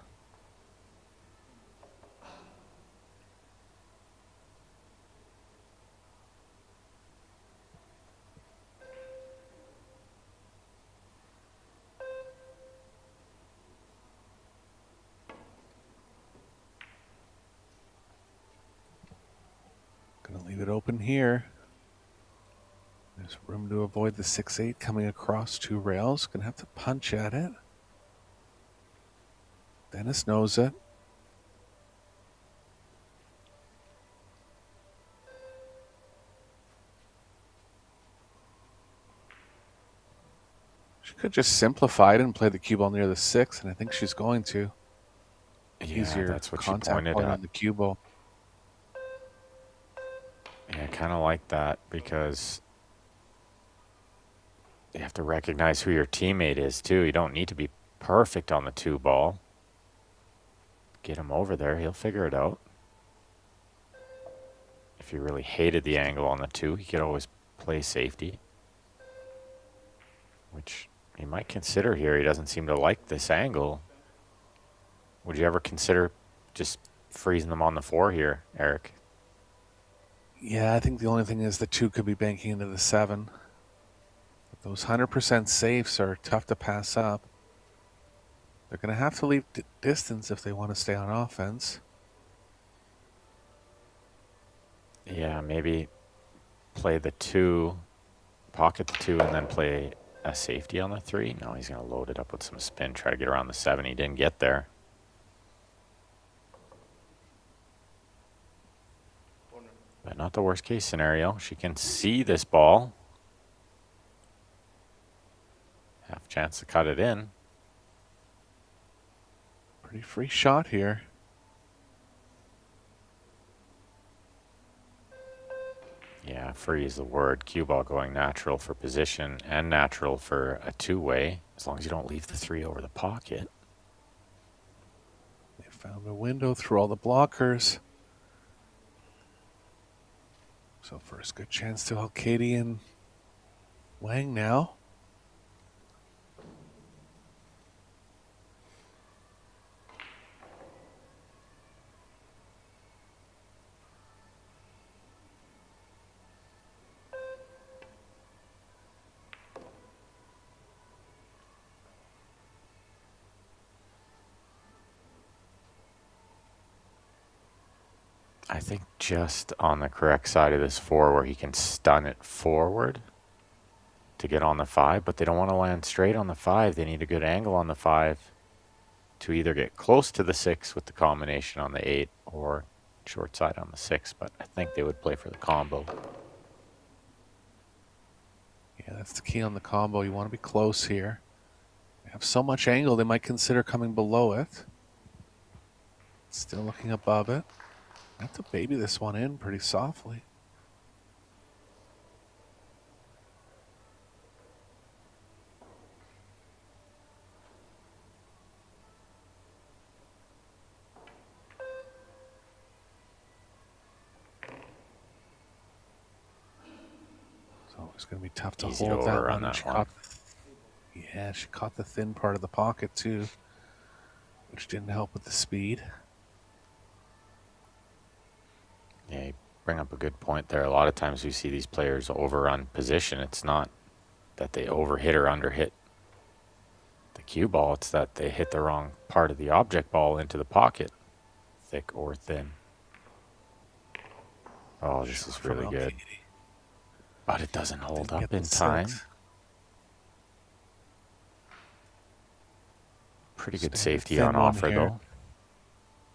Gonna leave it open here. There's room to avoid the 6-8 coming across 2 rails. Gonna have to punch at it. Dennis knows it. She could just simplify it and play the cue ball near the 6, and I think she's going to. Yeah, Easier that's what she contact pointed point at. on the cue ball. Yeah, I kind of like that because you have to recognize who your teammate is too. You don't need to be perfect on the 2 ball. Get him over there, he'll figure it out. If you really hated the angle on the 2, he could always play safety, which he might consider here. He doesn't seem to like this angle. Would you ever consider just freezing them on the 4 here, Eric? Yeah, I think the only thing is the 2 could be banking into the 7. But those 100% safes are tough to pass up. They're going to have to leave distance if they want to stay on offense. Yeah, maybe play the 2, pocket the 2, and then play a safety on the 3. No, he's going to load it up with some spin, try to get around the 7. He didn't get there. But not the worst case scenario. She can see this ball. Half chance to cut it in. Pretty free shot here. Yeah, free is the word. Cue ball going natural for position and natural for a 2-way, as long as you don't leave the 3 over the pocket. They found a window through all the blockers. So first good chance to ALCAIDE and Wang now. I think just on the correct side of this 4 where he can stun it forward to get on the 5, but they don't want to land straight on the 5. They need a good angle on the 5 to either get close to the 6 with the combination on the 8 or short side on the 6, but I think they would play for the combo. Yeah, that's the key on the combo. You want to be close here. They have so much angle, they might consider coming below it. Still looking above it. I have to baby this one in pretty softly. So it's going to be tough to Easy hold to that overrun one. that one. Yeah, she caught the thin part of the pocket too, which didn't help with the speed. Yeah, you bring up a good point there. A lot of times we see these players overrun position. It's not that they overhit or underhit the cue ball. It's that they hit the wrong part of the object ball into the pocket, thick or thin. Oh, this is really good. But it doesn't hold up in time. Pretty good safety on offer, though.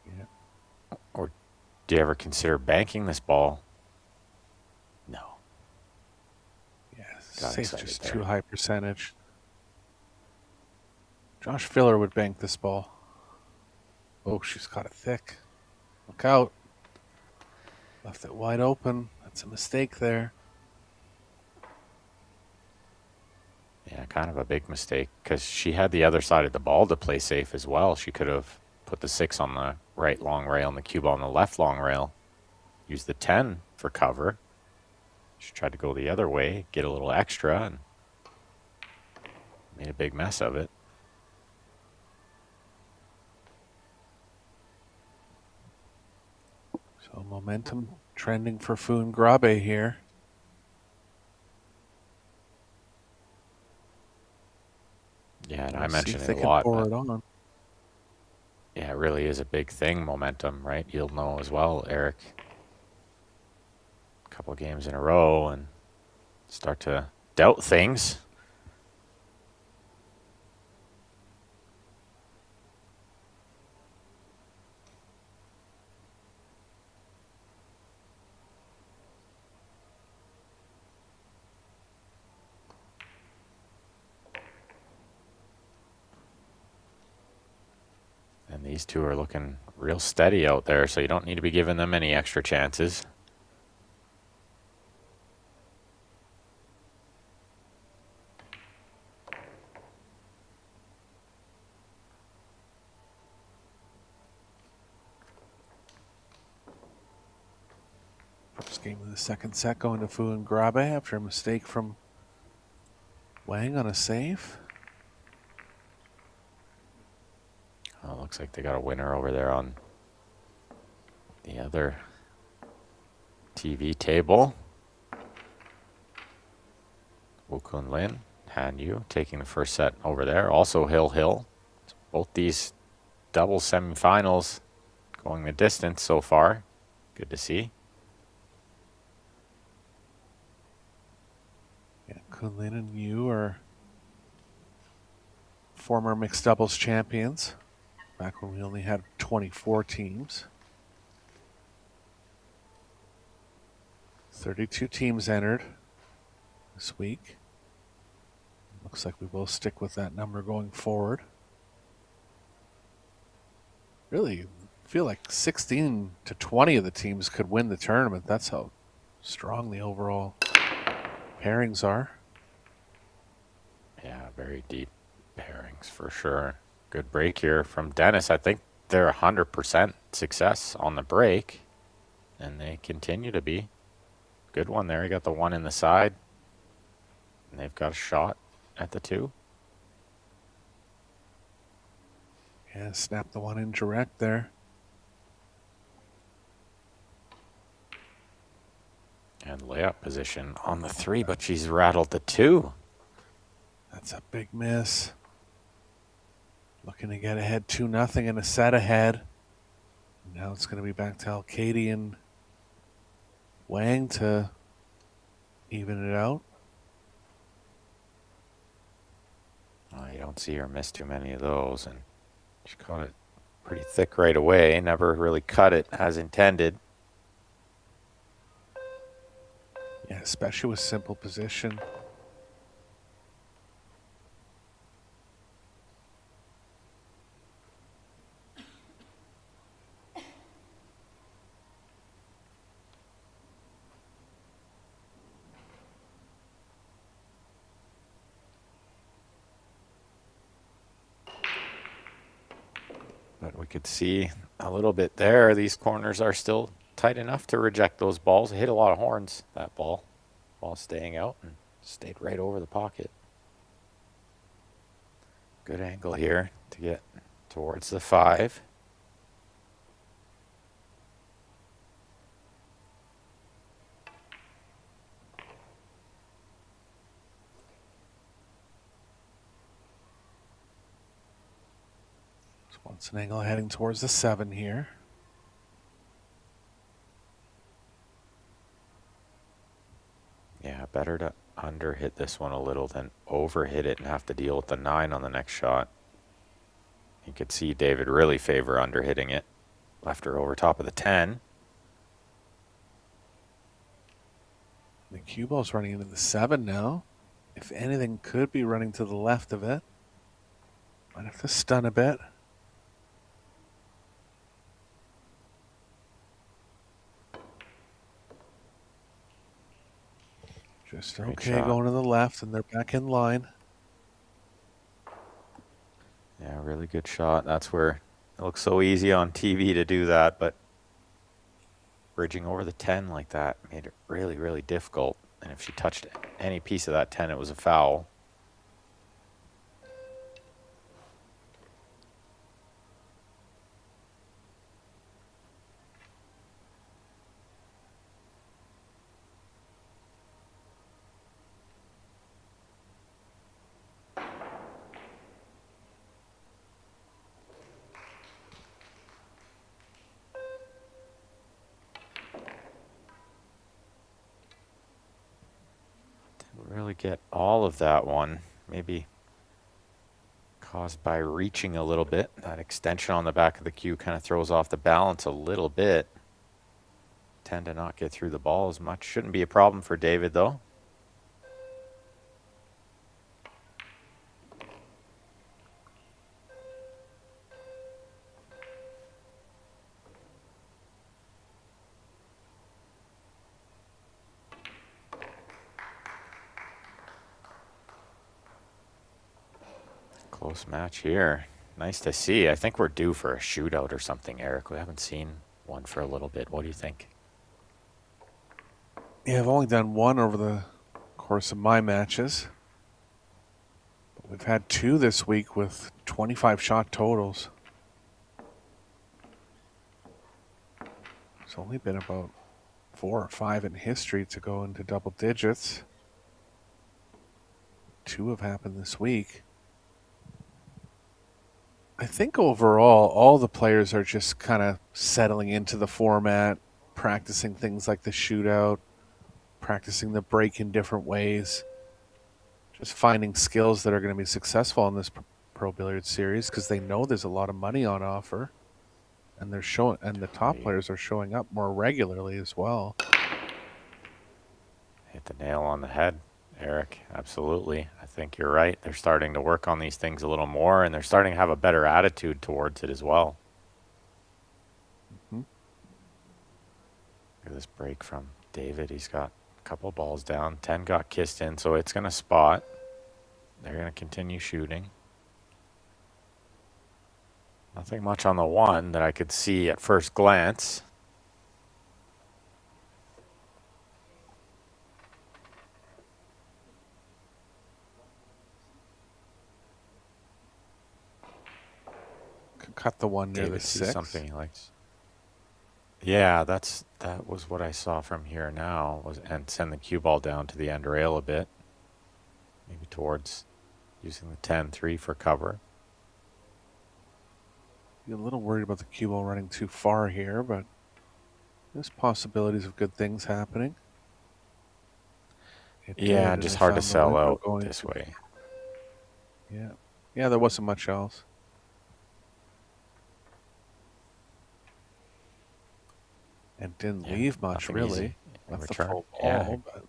Yeah. Or do you ever consider banking this ball? No. Yeah, Got safe's excited just there. too high percentage. Josh Filler would bank this ball. Oh, she's got it thick. Look out. Left it wide open. That's a mistake there. Yeah, kind of a big mistake because she had the other side of the ball to play safe as well. She could have put the 6 on the right long rail and the cue ball on the left long rail. Use the 10 for cover. She tried to go the other way, get a little extra, and made a big mess of it. So momentum trending for Foon Grabe here. Yeah, and I We'll see mentioned if it they a can lot. pour But it on. yeah, it really is a big thing, momentum, right? You'll know as well, Eric. A couple of games in a row and start to doubt things. And these two are looking real steady out there, so you don't need to be giving them any extra chances. First game of the second set going to Foon Grabe after a mistake from Wang on a save. Oh, looks like they got a winner over there on the other TV table. Wu Kun Lin, Han Yu taking the first set over there. Also Hill Hill. Both these double semifinals going the distance so far. Good to see. Yeah, Kunlin and Yu are former mixed doubles champions. Back when we only had 24 teams. 32 teams entered this week. Looks like we will stick with that number going forward. Really feel like 16 to 20 of the teams could win the tournament. That's how strong the overall pairings are. Yeah, very deep pairings for sure. Good break here from Dennis. I think they're 100% success on the break, and they continue to be. Good one there. He got the 1 in the side, and they've got a shot at the 2. Yeah, snap the 1 in direct there. And layup position on the 3, but she's rattled the 2. That's a big miss. Looking to get ahead 2-0 and a set ahead. Now it's going to be back to ALCAIDE and Wang to even it out. Oh, you don't see her miss too many of those, and she caught it pretty thick right away. Never really cut it as intended. Yeah, especially with simple position. But we could see a little bit there. These corners are still tight enough to reject those balls. It hit a lot of horns, that ball. Ball staying out and stayed right over the pocket. Good angle here to get towards the 5. Swanson angle heading towards the 7 here. Yeah, better to underhit this one a little than overhit it and have to deal with the 9 on the next shot. You could see David really favor underhitting it. Left her over top of the 10. The cue ball's running into the 7 now. If anything, could be running to the left of it. Might have to stun a bit. Just Great okay shot. going to the left, and they're back in line. Yeah, really good shot. That's where it looks so easy on TV to do that, but bridging over the 10 like that made it really, really difficult. And if she touched any piece of that 10, it was a foul. Really get all of that one. Maybe caused by reaching a little bit. That extension on the back of the cue kind of throws off the balance a little bit. Tend to not get through the ball as much. Shouldn't be a problem for David though. Close match here. Nice to see. I think we're due for a shootout or something, Eric. We haven't seen one for a little bit. What do you think? Yeah, I've only done one over the course of my matches. But we've had 2 this week with 25 shot totals. It's only been about 4 or 5 in history to go into double digits. 2 have happened this week. I think overall, all the players are just kind of settling into the format, practicing things like the shootout, practicing the break in different ways, just finding skills that are going to be successful in this Pro Billiard series because they know there's a lot of money on offer, and they're showing, and the top players are showing up more regularly as well. Hit the nail on the head, Eric. Absolutely. I think you're right. They're starting to work on these things a little more, and they're starting to have a better attitude towards it as well. Mm-hmm. Look at this break from David. He's got a couple balls down. 10 got kissed in, so it's going to spot. They're going to continue shooting. Nothing much on the 1 that I could see at first glance. Cut the 1 near David the sees 6. something he likes. Yeah, that was what I saw from here now, and send the cue ball down to the end rail a bit. Maybe towards using the 10-3 for cover. You're a little worried about the cue ball running too far here, but there's possibilities of good things happening. Yeah, just hard to sell out this way. Yeah, there wasn't much else. And didn't leave much, really. Left the full ball, but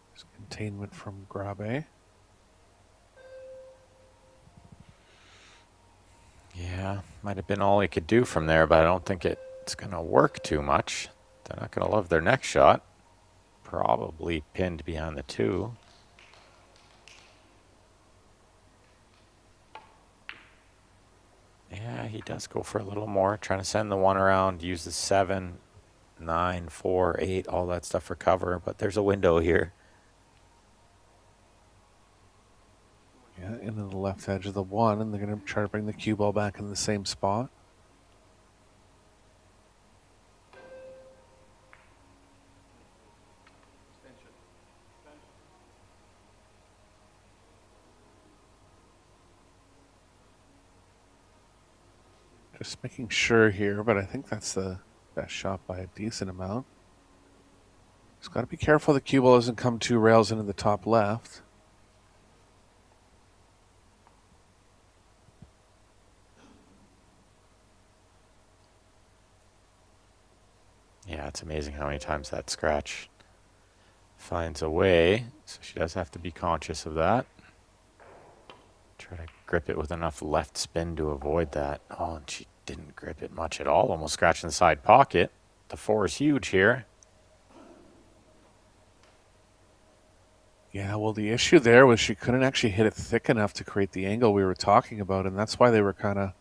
there's containment from GRABE. Yeah, might have been all he could do from there, but I don't think it's going to work too much. They're not going to love their next shot. Probably pinned behind the 2. Yeah, he does go for a little more, trying to send the 1 around, use the 7, 9, 4, 8, all that stuff for cover, but there's a window here. Yeah, into the left edge of the 1, and they're going to try to bring the cue ball back in the same spot. Just making sure here, but I think that's the best shot by a decent amount. Just got to be careful the cue ball doesn't come 2 rails into the top left. Yeah, it's amazing how many times that scratch finds a way. So she does have to be conscious of that. Try to grip it with enough left spin to avoid that. Oh, and she didn't grip it much at all. Almost scratching the side pocket. The 4 is huge here. Yeah, well, the issue there was she couldn't actually hit it thick enough to create the angle we were talking about, and that's why they were kind of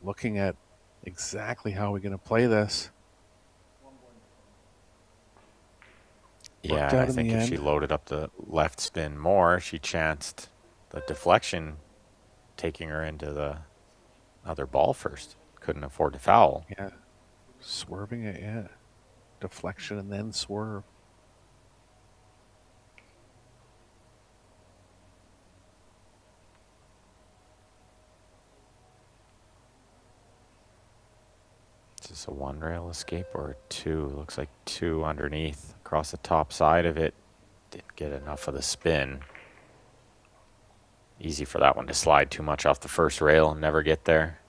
looking at exactly how we're going to play this. Yeah, and I think if she loaded up the left spin more, she chanced the deflection taking her into the other ball first. Couldn't afford to foul. Yeah, swerving it, yeah. Deflection and then swerve. Is this a 1 rail escape or a 2? Looks like 2 underneath across the top side of it. Didn't get enough of the spin. Easy for that one to slide too much off the first rail and never get there.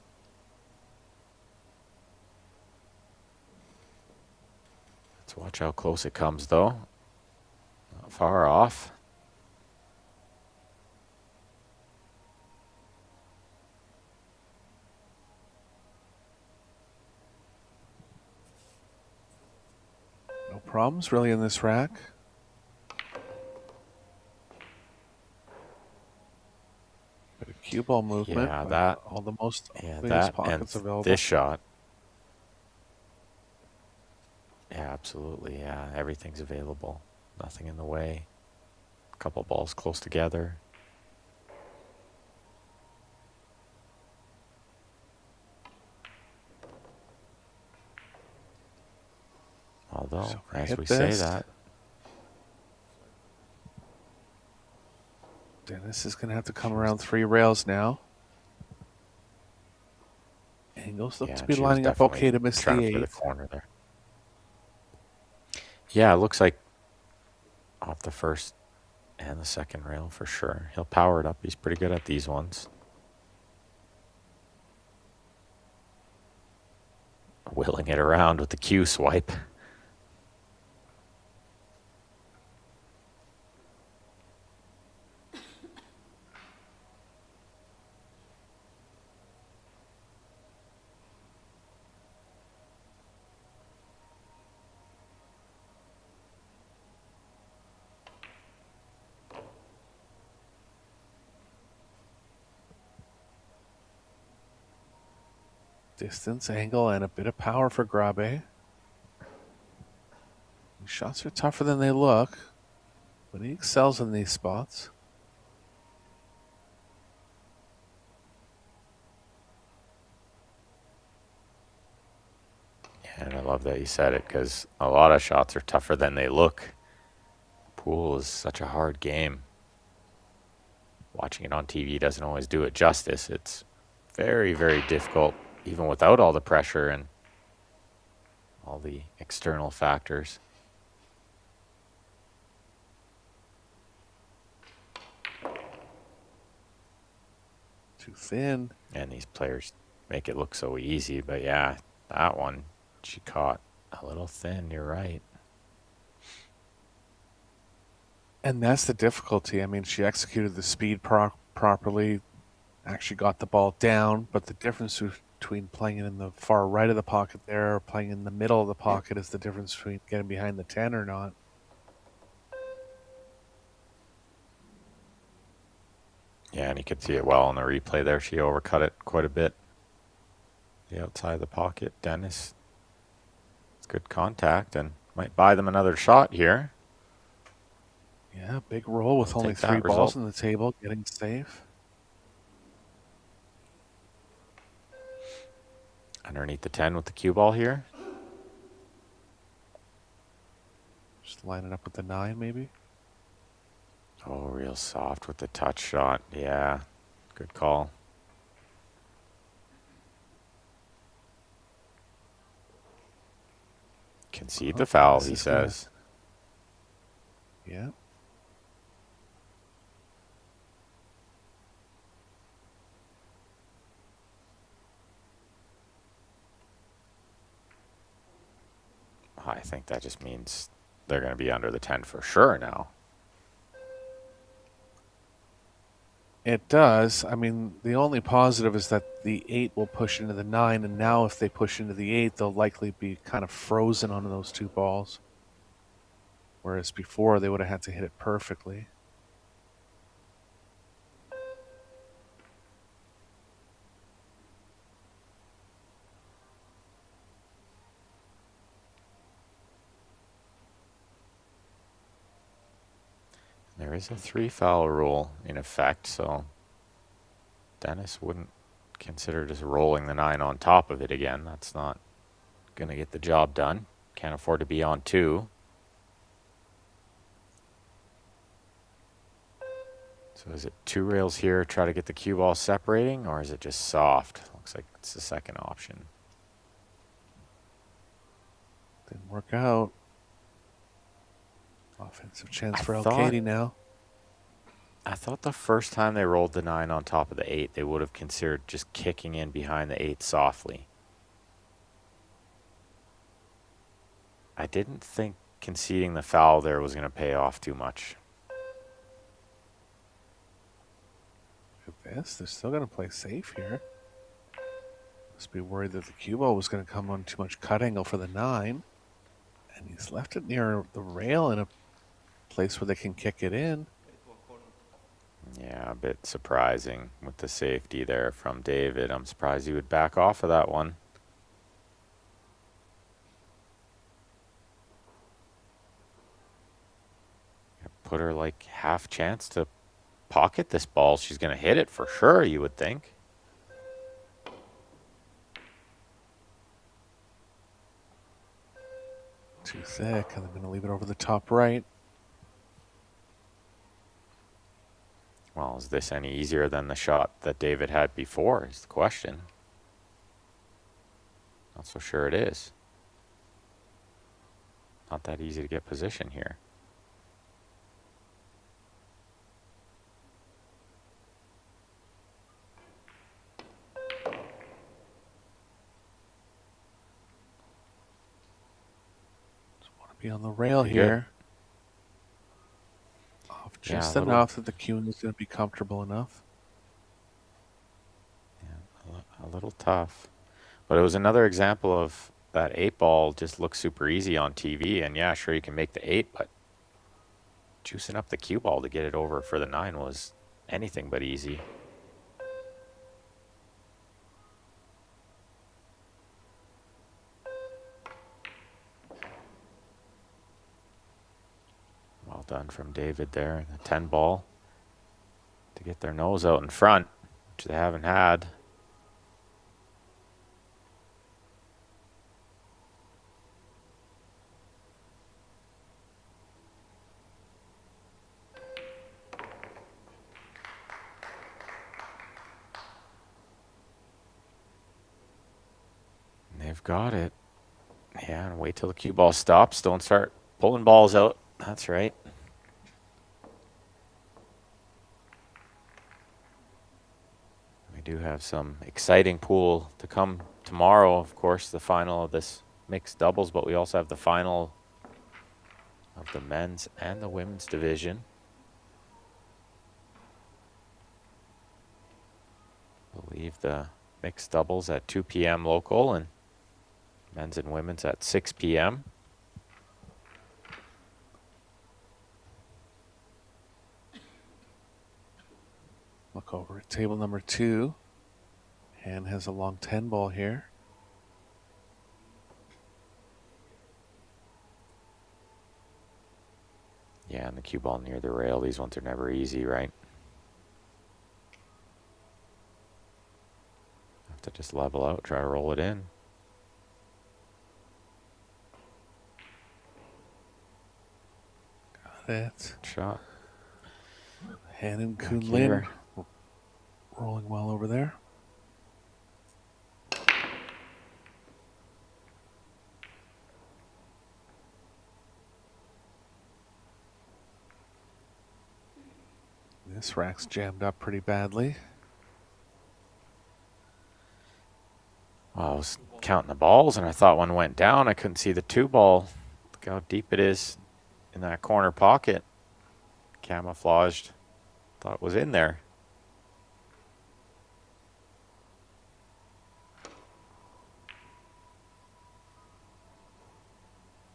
Let's watch how close it comes though. Not far off. No problems really in this rack. Bit of cue ball movement. Yeah, that all the most that pockets and available. this shot. Yeah, absolutely. Yeah, everything's available. Nothing in the way. A couple balls close together. Although, So as we say that, Dennis is going to have to come around 3 rails now. Angles look to be lining up okay to miss the 8. The corner there. Yeah, it looks like off the first and the second rail for sure. He'll power it up. He's pretty good at these ones. Willing it around with the Q swipe. Distance, angle, and a bit of power for GRABE. These shots are tougher than they look, but he excels in these spots. Yeah, and I love that you said it, because a lot of shots are tougher than they look. Pool is such a hard game. Watching it on TV doesn't always do it justice. It's very, very difficult, even without all the pressure and all the external factors. Too thin. And these players make it look so easy, but yeah, that one she caught a little thin, you're right. And that's the difficulty. I mean, she executed the speed properly, actually got the ball down, but the difference between playing it in the far right of the pocket there or playing in the middle of the pocket is the difference between getting behind the 10 or not. Yeah, and you could see it well on the replay there. She overcut it quite a bit. The outside of the pocket. Dennis, it's good contact and might buy them another shot here. Yeah, big roll with only 3 balls on the table, getting safe. Underneath the 10 with the cue ball here. Just line it up with the 9 maybe. Oh, real soft with the touch shot. Yeah, good call. Concede the foul, this he is gonna- says. Yeah. I think that just means they're going to be under the 10 for sure now. It does. I mean, the only positive is that the 8 will push into the 9, and now if they push into the 8, they'll likely be kind of frozen on those 2 balls. Whereas before, they would have had to hit it perfectly. There is a 3 foul rule in effect, so Dennis wouldn't consider just rolling the 9 on top of it again. That's not going to get the job done. Can't afford to be on 2. So is it 2 rails here, try to get the cue ball separating, or is it just soft? Looks like it's the second option. Didn't work out. Offensive chance for thought- ALCAIDE now. I thought the first time they rolled the 9 on top of the 8, they would have considered just kicking in behind the 8 softly. I didn't think conceding the foul there was going to pay off too much. Look at this. They're still going to play safe here. Must be worried that the cue ball was going to come on too much cut angle for the 9. And he's left it near the rail in a place where they can kick it in. Yeah, a bit surprising with the safety there from David. I'm surprised he would back off of that one. Put her like half chance to pocket this ball. She's going to hit it for sure, you would think. Too thick, and they're going to leave it over the top right. Well, is this any easier than the shot that David had before is the question. Not so sure it is. Not that easy to get position here. Be on the rail Pretty here. Off Yeah, just a little- enough that the cueing is going to be comfortable enough. Yeah, a little tough. But it was another example of that 8 ball just looks super easy on TV. And yeah, sure, you can make the 8, but juicing up the cue ball to get it over for the 9 was anything but easy. Well done from David there. The 10 ball to get their nose out in front, which they haven't had. And they've got it. Yeah, and wait till the cue ball stops. Don't start pulling balls out. That's right. We do have some exciting pool to come tomorrow, of course, the final of this mixed doubles, but we also have the final of the men's and the women's division. We'll leave the mixed doubles at 2 p.m. local and men's and women's at 6 p.m. Look over at table number 2. Han has a long 10 ball here. Yeah, and the cue ball near the rail. These ones are never easy, right? Have to just level out, try to roll it in. Got it. Good shot. Han and Back Kunlin here. rolling well over there. This rack's jammed up pretty badly. Well, I was counting the balls, and I thought one went down. I couldn't see the 2-ball. Look how deep it is in that corner pocket. Camouflaged. Thought it was in there.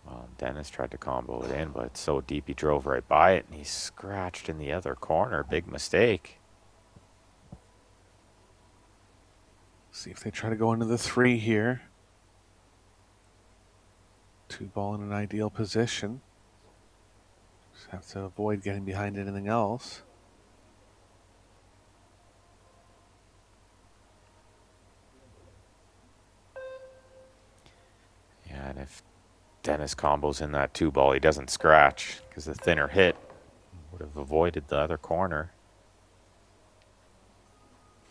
Well, Dennis tried to combo it in, but it's so deep he drove right by it, and he scratched in the other corner. Big mistake. See if they try to go into the 3 here. 2-ball in an ideal position. Just have to avoid getting behind anything else. Yeah, and if Dennis combos in that 2-ball, he doesn't scratch because the thinner hit would have avoided the other corner.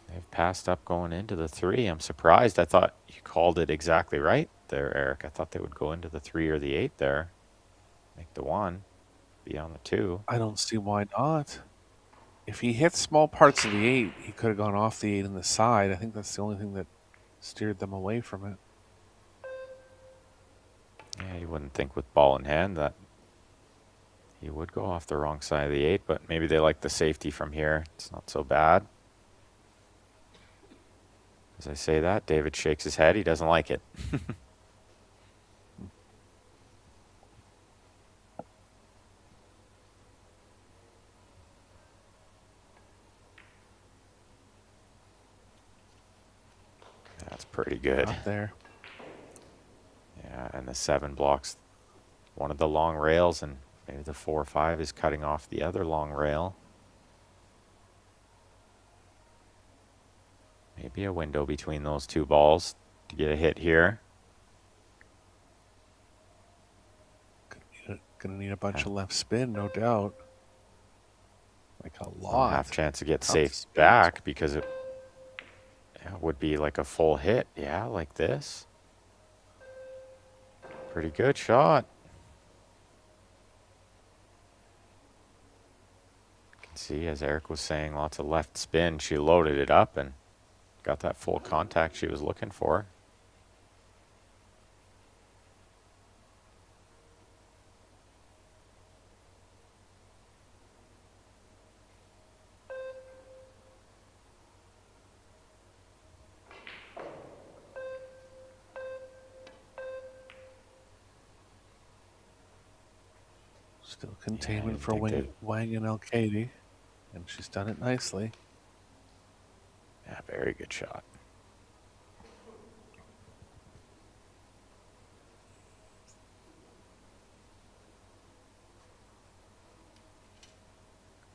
They've passed up going into the 3. I'm surprised. I thought you called it exactly right there, Eric. I thought they would go into the 3 or the 8 there. Make the 1, be on the 2. I don't see why not. If he hit small parts of the 8, he could have gone off the 8 in the side. I think that's the only thing that steered them away from it. Yeah, you wouldn't think with ball in hand that he would go off the wrong side of the 8, but maybe they like the safety from here. It's not so bad. As I say that, David shakes his head. He doesn't like it. That's pretty good. Up there. Yeah, and the 7 blocks one of the long rails, and maybe the 4 or 5 is cutting off the other long rail. Maybe a window between those 2 balls to get a hit here. Gonna need a bunch of left spin, no doubt. Like a Don't lot. have chance to get Tough safe spins. back because it would be like a full hit. Yeah, like this. Pretty good shot. You can see, as Eric was saying, lots of left spin. She loaded it up and got that full contact she was looking for. Still containment you'd for think they'd- Wang and ALCAIDE. And she's done it nicely. Yeah, very good shot.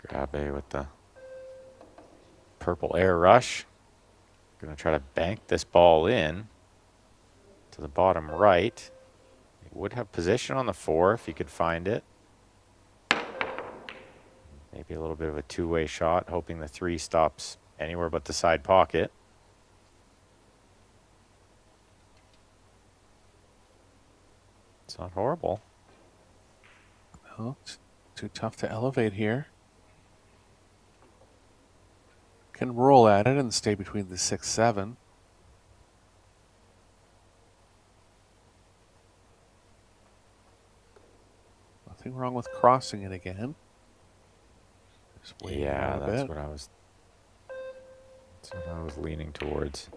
GRABE with the purple air rush. Gonna try to bank this ball in to the bottom right. He would have position on the 4 if he could find it. Maybe a little bit of a 2-way shot, hoping the 3 stops anywhere but the side pocket. It's not horrible. No, it's too tough to elevate here. Can roll at it and stay between the 6-7. Nothing wrong with crossing it again. Just waiting Yeah, a that's bit. what I was. That's what I was leaning towards.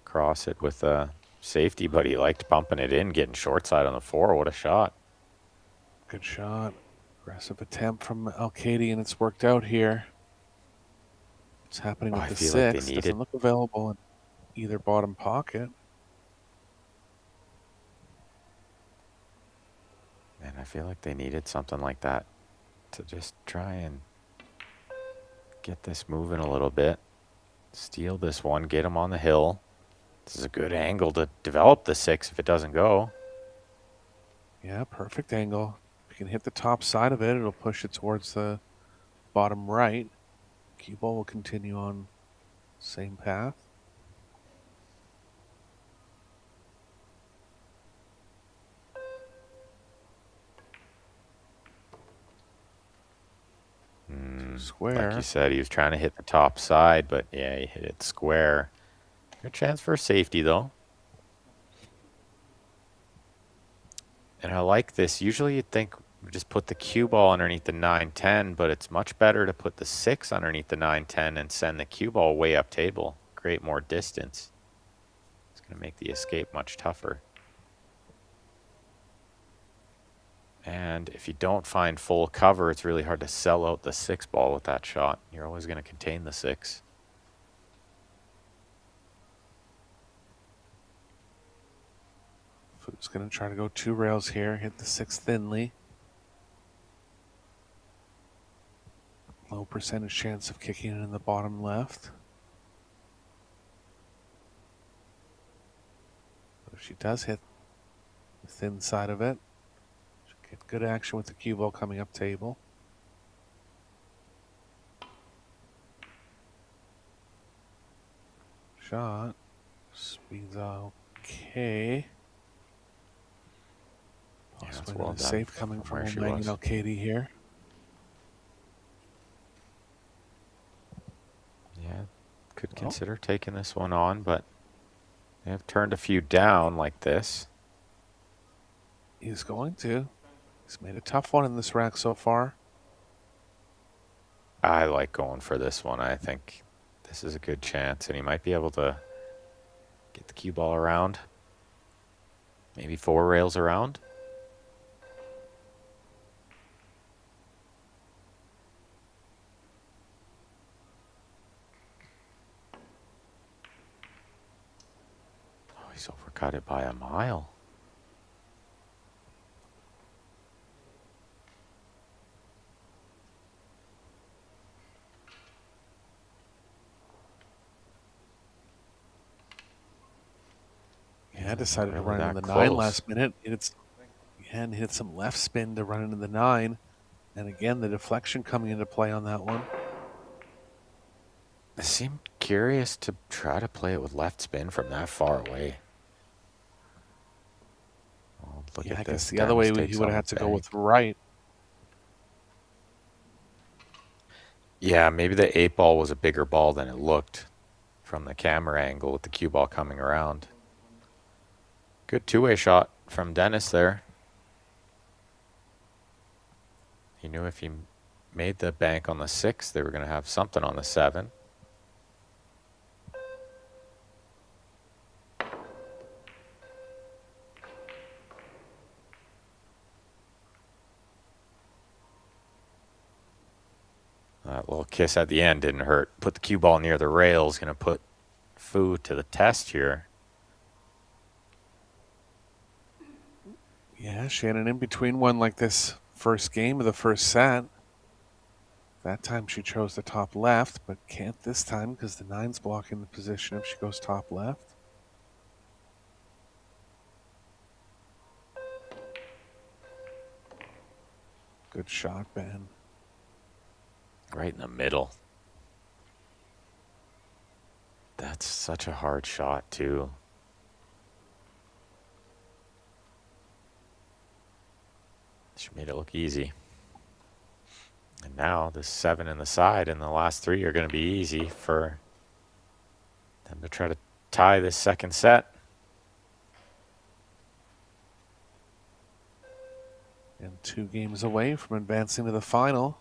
Cross it with a safety, but he liked bumping it in, getting short side on the 4. What a shot! Good shot. Aggressive attempt from ALCAIDE, and it's worked out here. What's happening with I the feel like they 6? needed- Doesn't look available in either bottom pocket. And I feel like they needed something like that to just try and get this moving a little bit. Steal this one, get him on the hill. This is a good angle to develop the 6 if it doesn't go. Yeah, perfect angle. If you can hit the top side of it, it'll push it towards the bottom right. Cue ball will continue on same path. Square. Like you said, he was trying to hit the top side, but yeah, he hit it square. Good chance for safety, though. And I like this. Usually you'd think we just put the cue ball underneath the 9-10, but it's much better to put the 6 underneath the 9-10 and send the cue ball way up table. Create more distance. It's going to make the escape much tougher. And if you don't find full cover, it's really hard to sell out the 6 ball with that shot. You're always going to contain the 6. Food's going to try to go 2 rails here, hit the 6 thinly. Low percentage chance of kicking it in the bottom left. But if she does hit the thin side of it, she'll get good action with the cue ball coming up table. Shot. Speed's okay. Yeah, that's Possibly well a done safe coming from from where she WANG was. and ALCAIDE here. Yeah, could consider taking this one on, but they have turned a few down like this. He's going to. He's made a tough one in this rack so far. I like going for this one. I think this is a good chance, and he might be able to get the cue ball around. Maybe 4 rails around. Oh, he's overcut it by a mile. Yeah, decided to really run in that the 9 close. last minute. And hit some left spin to run into the 9. And again, the deflection coming into play on that one. I seem curious to try to play it with left spin from that far away. Oh, look Yeah, at I this. guess the other way Dennis he takes would on have had the to go bank. with right. Yeah, maybe the 8 ball was a bigger ball than it looked from the camera angle with the cue ball coming around. Good 2-way shot from Dennis there. He knew if he made the bank on the 6, they were going to have something on the 7. That little kiss at the end didn't hurt. Put the cue ball near the rails. Going to put Fu to the test here. Yeah, Shannon in between one like this first game of the first set. That time she chose the top left, but can't this time because the 9's blocking the position if she goes top left. Good shot, Ben. Right in the middle. That's such a hard shot, too. She made it look easy. And now the 7 in the side and the last 3 are going to be easy for them to try to tie this second set. And 2 games away from advancing to the final.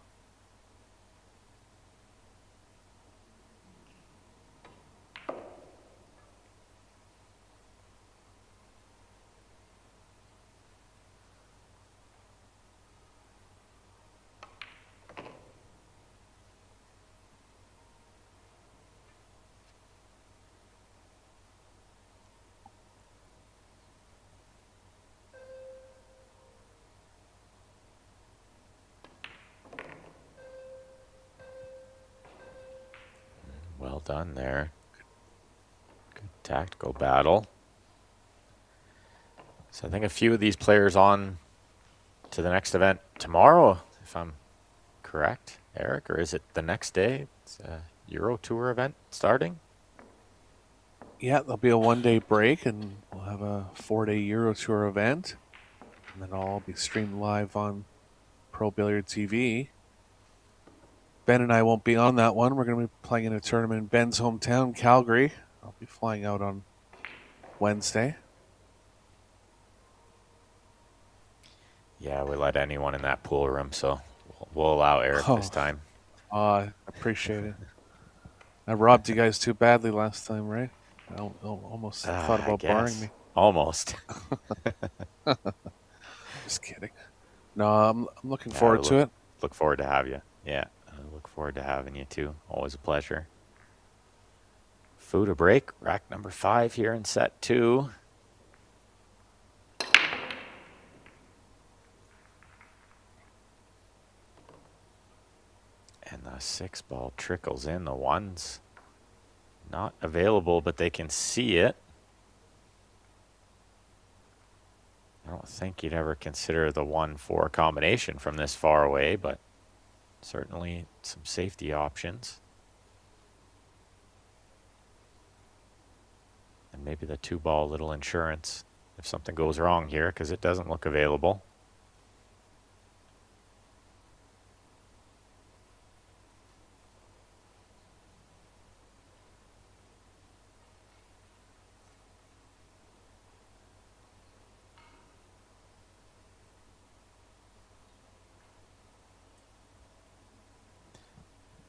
Well done there. Good tactical battle. So I think a few of these players on to the next event tomorrow, if I'm correct, Eric, or is it the next day? It's a Euro Tour event starting. Yeah, there'll be a 1-day break and we'll have a 4-day Euro Tour event. And then it'll all be streamed live on Pro Billiard TV. Ben and I won't be on that one. We're going to be playing in a tournament in Ben's hometown, Calgary. I'll be flying out on Wednesday. Yeah, we let anyone in that pool room, so we'll allow Eric this time. I appreciate it. I robbed you guys too badly last time, right? I almost thought about barring me. Almost. Just kidding. No, I'm looking forward to it. Look forward to have you. Yeah, I look forward to having you too. Always a pleasure. Food a break. Rack number 5 here in set 2. And the 6-ball trickles in. The 1's not available, but they can see it. I don't think you'd ever consider the 1-4 combination from this far away, but certainly some safety options. And maybe the 2-ball little insurance if something goes wrong here, because it doesn't look available.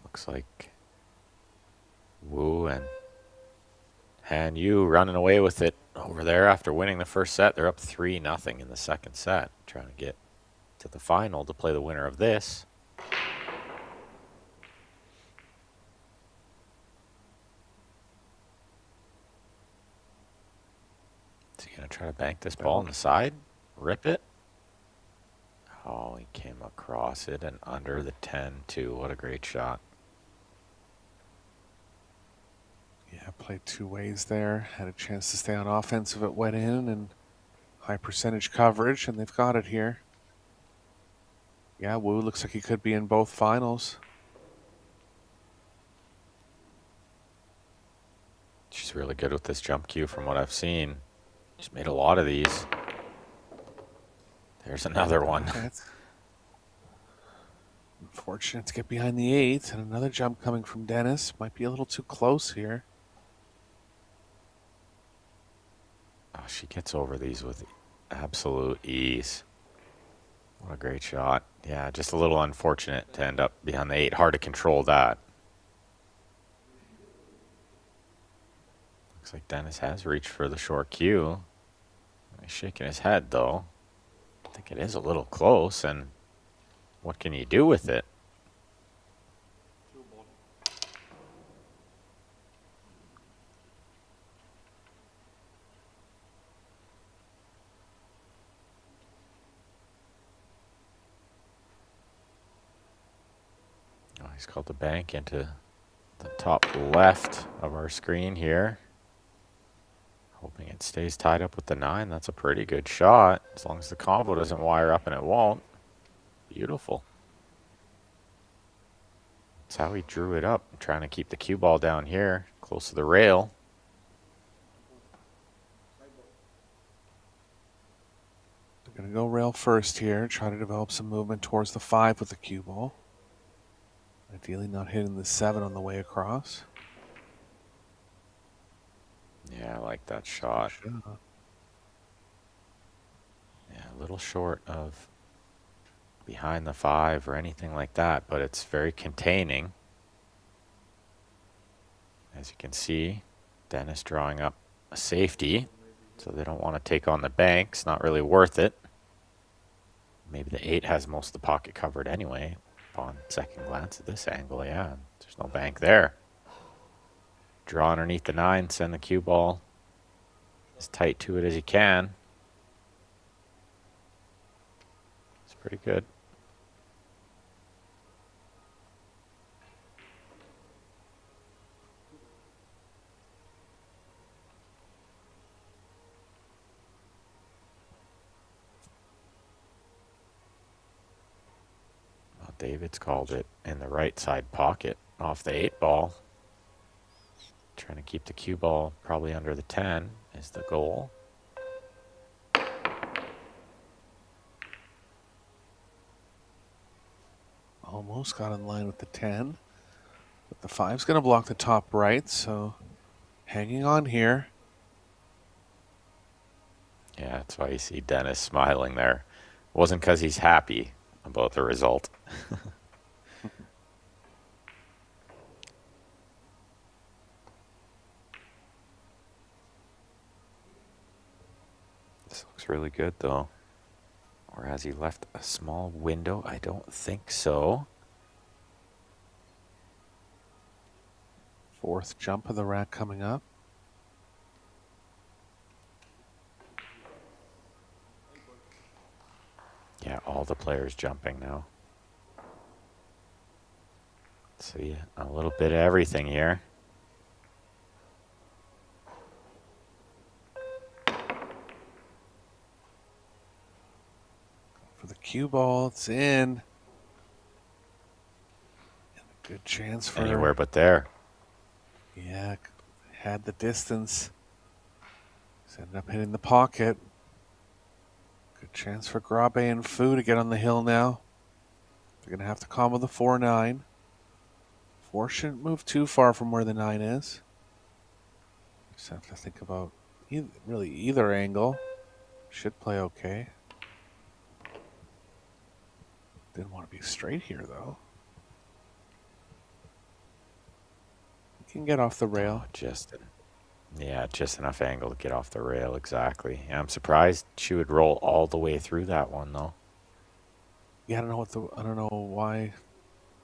Looks like Wu and Han Yu running away with it over there after winning the first set. They're up 3-0 in the second set, trying to get to the final to play the winner of this. Is he going to try to bank this ball on the side? Rip it? Oh, he came across it and under the 10-2. What a great shot. Yeah, played 2 ways there. Had a chance to stay on offense if it went in, and high percentage coverage, and they've got it here. Yeah, Wu looks like he could be in both finals. She's really good with this jump cue from what I've seen. She's made a lot of these. There's another one. That's unfortunate to get behind the 8, and another jump coming from Dennis. Might be a little too close here. Oh, she gets over these with absolute ease. What a great shot. Yeah, just a little unfortunate to end up behind the 8. Hard to control that. Looks like Dennis has reached for the short cue. He's shaking his head, though. I think it is a little close, and what can you do with it? Oh, he's called the bank into the top left of our screen here. Hoping it stays tied up with the 9. That's a pretty good shot, as long as the combo doesn't wire up, and it won't. Beautiful. That's how he drew it up. Trying to keep the cue ball down here, close to the rail. They're going to go rail first here, try to develop some movement towards the 5 with the cue ball. Ideally not hitting the 7 on the way across. Yeah, I like that shot. Yeah, a little short of behind the 5 or anything like that, but it's very containing. As you can see, Dennis drawing up a safety, so they don't want to take on the bank. It's not really worth it. Maybe the 8 has most of the pocket covered anyway. Upon second glance at this angle, yeah, there's no bank there. Draw underneath the 9, send the cue ball as tight to it as you can. It's pretty good. Well, David's called it in the right side pocket off the 8 ball. Trying to keep the cue ball probably under the 10 is the goal. almost got in line with the 10. But the 5's going to block the top right, so hanging on here. Yeah, that's why you see Dennis smiling there. It wasn't because he's happy about the result. This looks really good, though. Or has he left a small window? I don't think so. Fourth jump of the rack coming up. Yeah, all the players jumping now. See a little bit of everything here. For the cue ball, it's in. And a good chance for Anywhere but there. Yeah, had the distance. He's ended up hitting the pocket. Good chance for Grabe and Fu to get on the hill now. They're going to have to combo the 4-9. 4 shouldn't move too far from where the 9 is. Just have to think about really either angle. Should play okay. Didn't want to be straight here, though. You can get off the rail. Just enough angle to get off the rail, exactly. Yeah, I'm surprised she would roll all the way through that one, though. Yeah, I don't know why.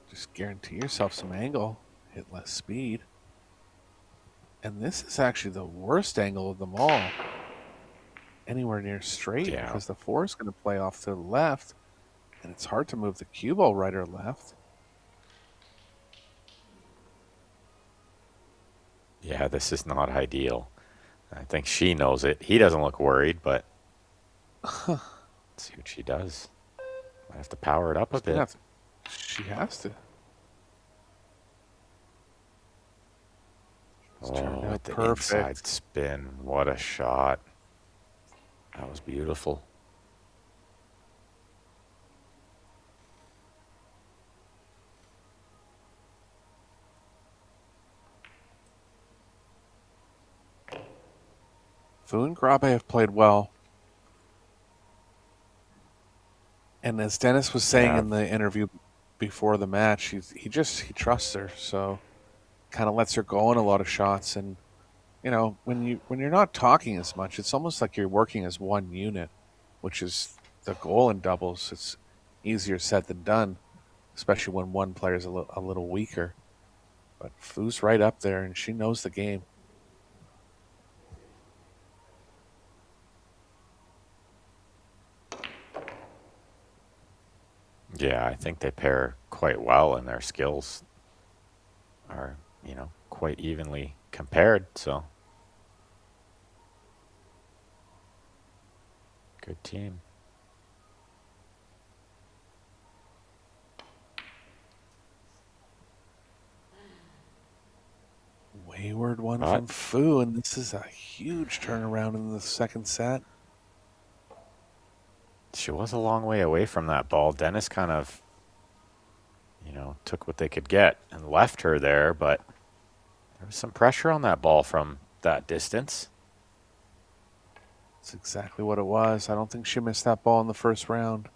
Just guarantee yourself some angle, hit less speed. And this is actually the worst angle of them all. Anywhere near straight, because the 4 is going to play off to the left, and it's hard to move the cue ball right or left. Yeah, this is not ideal. I think she knows it. He doesn't look worried, but let's see what she does. Might have to power it up a bit. She has to. Oh, with the inside spin. What a shot. That was beautiful. Fu and Grabe have played well. And as Dennis was saying in the interview before the match, he trusts her, so kind of lets her go on a lot of shots. And you know, when you're not talking as much, it's almost like you're working as one unit, which is the goal in doubles. It's easier said than done, especially when one player is a little weaker. But Fu's right up there, and she knows the game. Yeah, I think they pair quite well, and their skills are, quite evenly compared, so good team. Wayward one from Fu, and this is a huge turnaround in the second set. She was a long way away from that ball. Dennis kind of, took what they could get and left her there, but there was some pressure on that ball from that distance. That's exactly what it was. I don't think she missed that ball in the first round.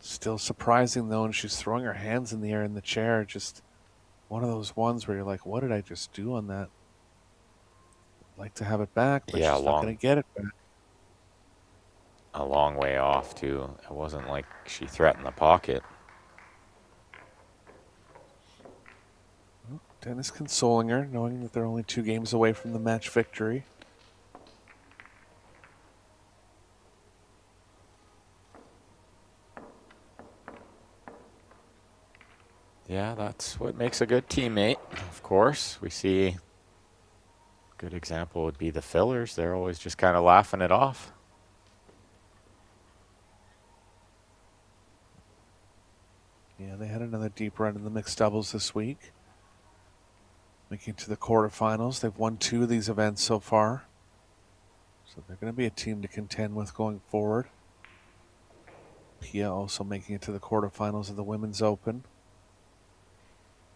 Still surprising, though, and she's throwing her hands in the air in the chair. Just one of those ones where you're like, what did I just do on that? I'd like to have it back, but she's not going to get it back. A long way off, too. It wasn't like she threatened the pocket. Dennis consoling her, knowing that they're only 2 games away from the match victory. Yeah, that's what makes a good teammate, of course. We see a good example would be the fillers. They're always just kind of laughing it off. Yeah, they had another deep run in the mixed doubles this week. Making it to the quarterfinals. They've won 2 of these events so far. So they're going to be a team to contend with going forward. Pia also making it to the quarterfinals of the Women's Open.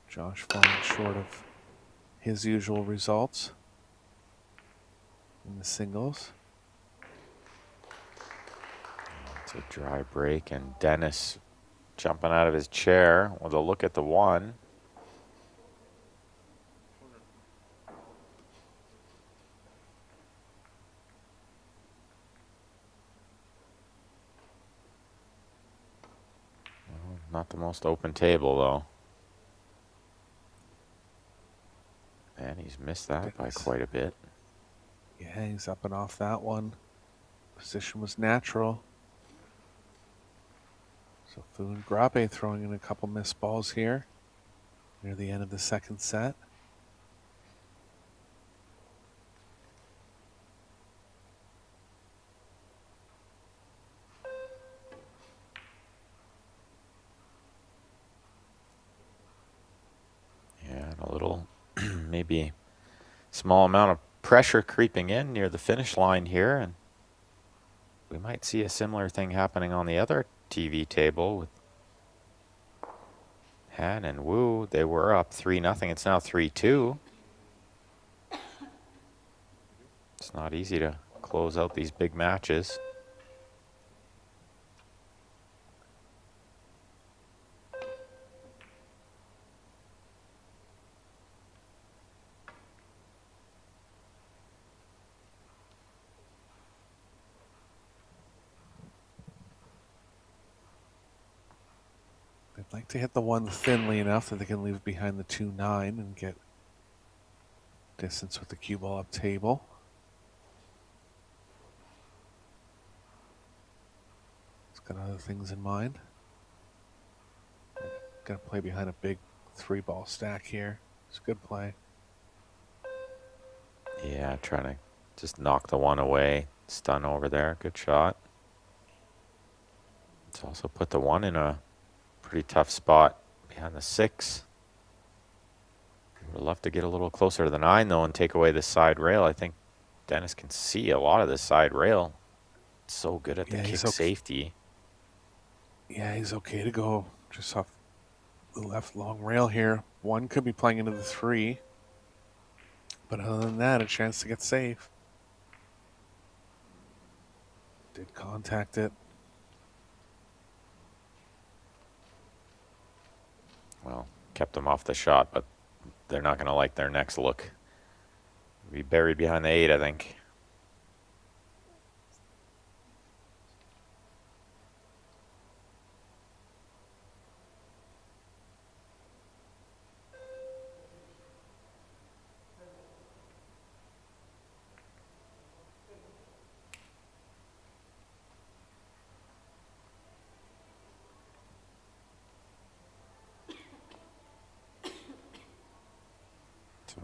Josh falling short of his usual results in the singles. It's a dry break, and Dennis jumping out of his chair with a look at the one. Well, not the most open table, though. And he's missed that by quite a bit. Yeah, he's up and off that one. Position was natural. So Fu and Grabe throwing in a couple missed balls here near the end of the second set. Yeah, and a little, maybe small amount of pressure creeping in near the finish line here, and we might see a similar thing happening on the other TV table with Han and Wu. They were up 3-0. It's now 3-2. It's not easy to close out these big matches. They'd like to hit the one thinly enough that they can leave behind the 2-9 and get distance with the cue ball up table. He's got other things in mind. Gonna play behind a big 3-ball stack here. It's a good play. Yeah, trying to just knock the one away. Stun over there. Good shot. It's also put the one in a pretty tough spot behind the 6. Would love to get a little closer to the 9, though, and take away the side rail. I think Dennis can see a lot of the side rail. It's so good at the kick safety. Yeah, he's okay to go just off the left long rail here. One could be playing into the 3. But other than that, a chance to get safe. Did contact it. Well, kept them off the shot, but they're not going to like their next look. Be buried behind the 8, I think.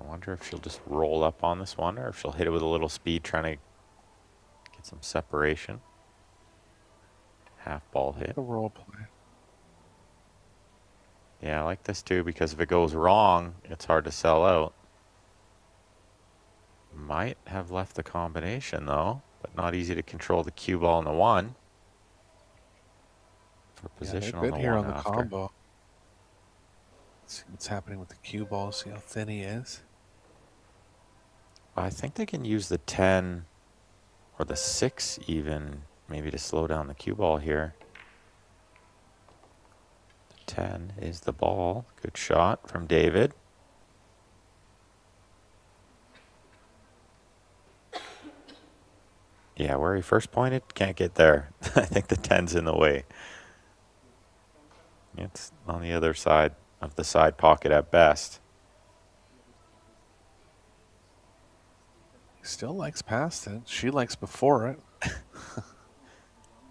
I wonder if she'll just roll up on this one or if she'll hit it with a little speed, trying to get some separation. Half ball hit. The roll play. Yeah, I like this too, because if it goes wrong, it's hard to sell out. Might have left the combination though, but not easy to control the cue ball in the 1. For position on the 1 here on the after. combo. See what's happening with the cue ball, see how thin he is. I think they can use the 10 or the 6 even, maybe to slow down the cue ball here. The 10 is the ball. Good shot from David. Yeah, where he first pointed, can't get there. I think the 10's in the way. It's on the other side of the side pocket at best. He still likes past it. She likes before it.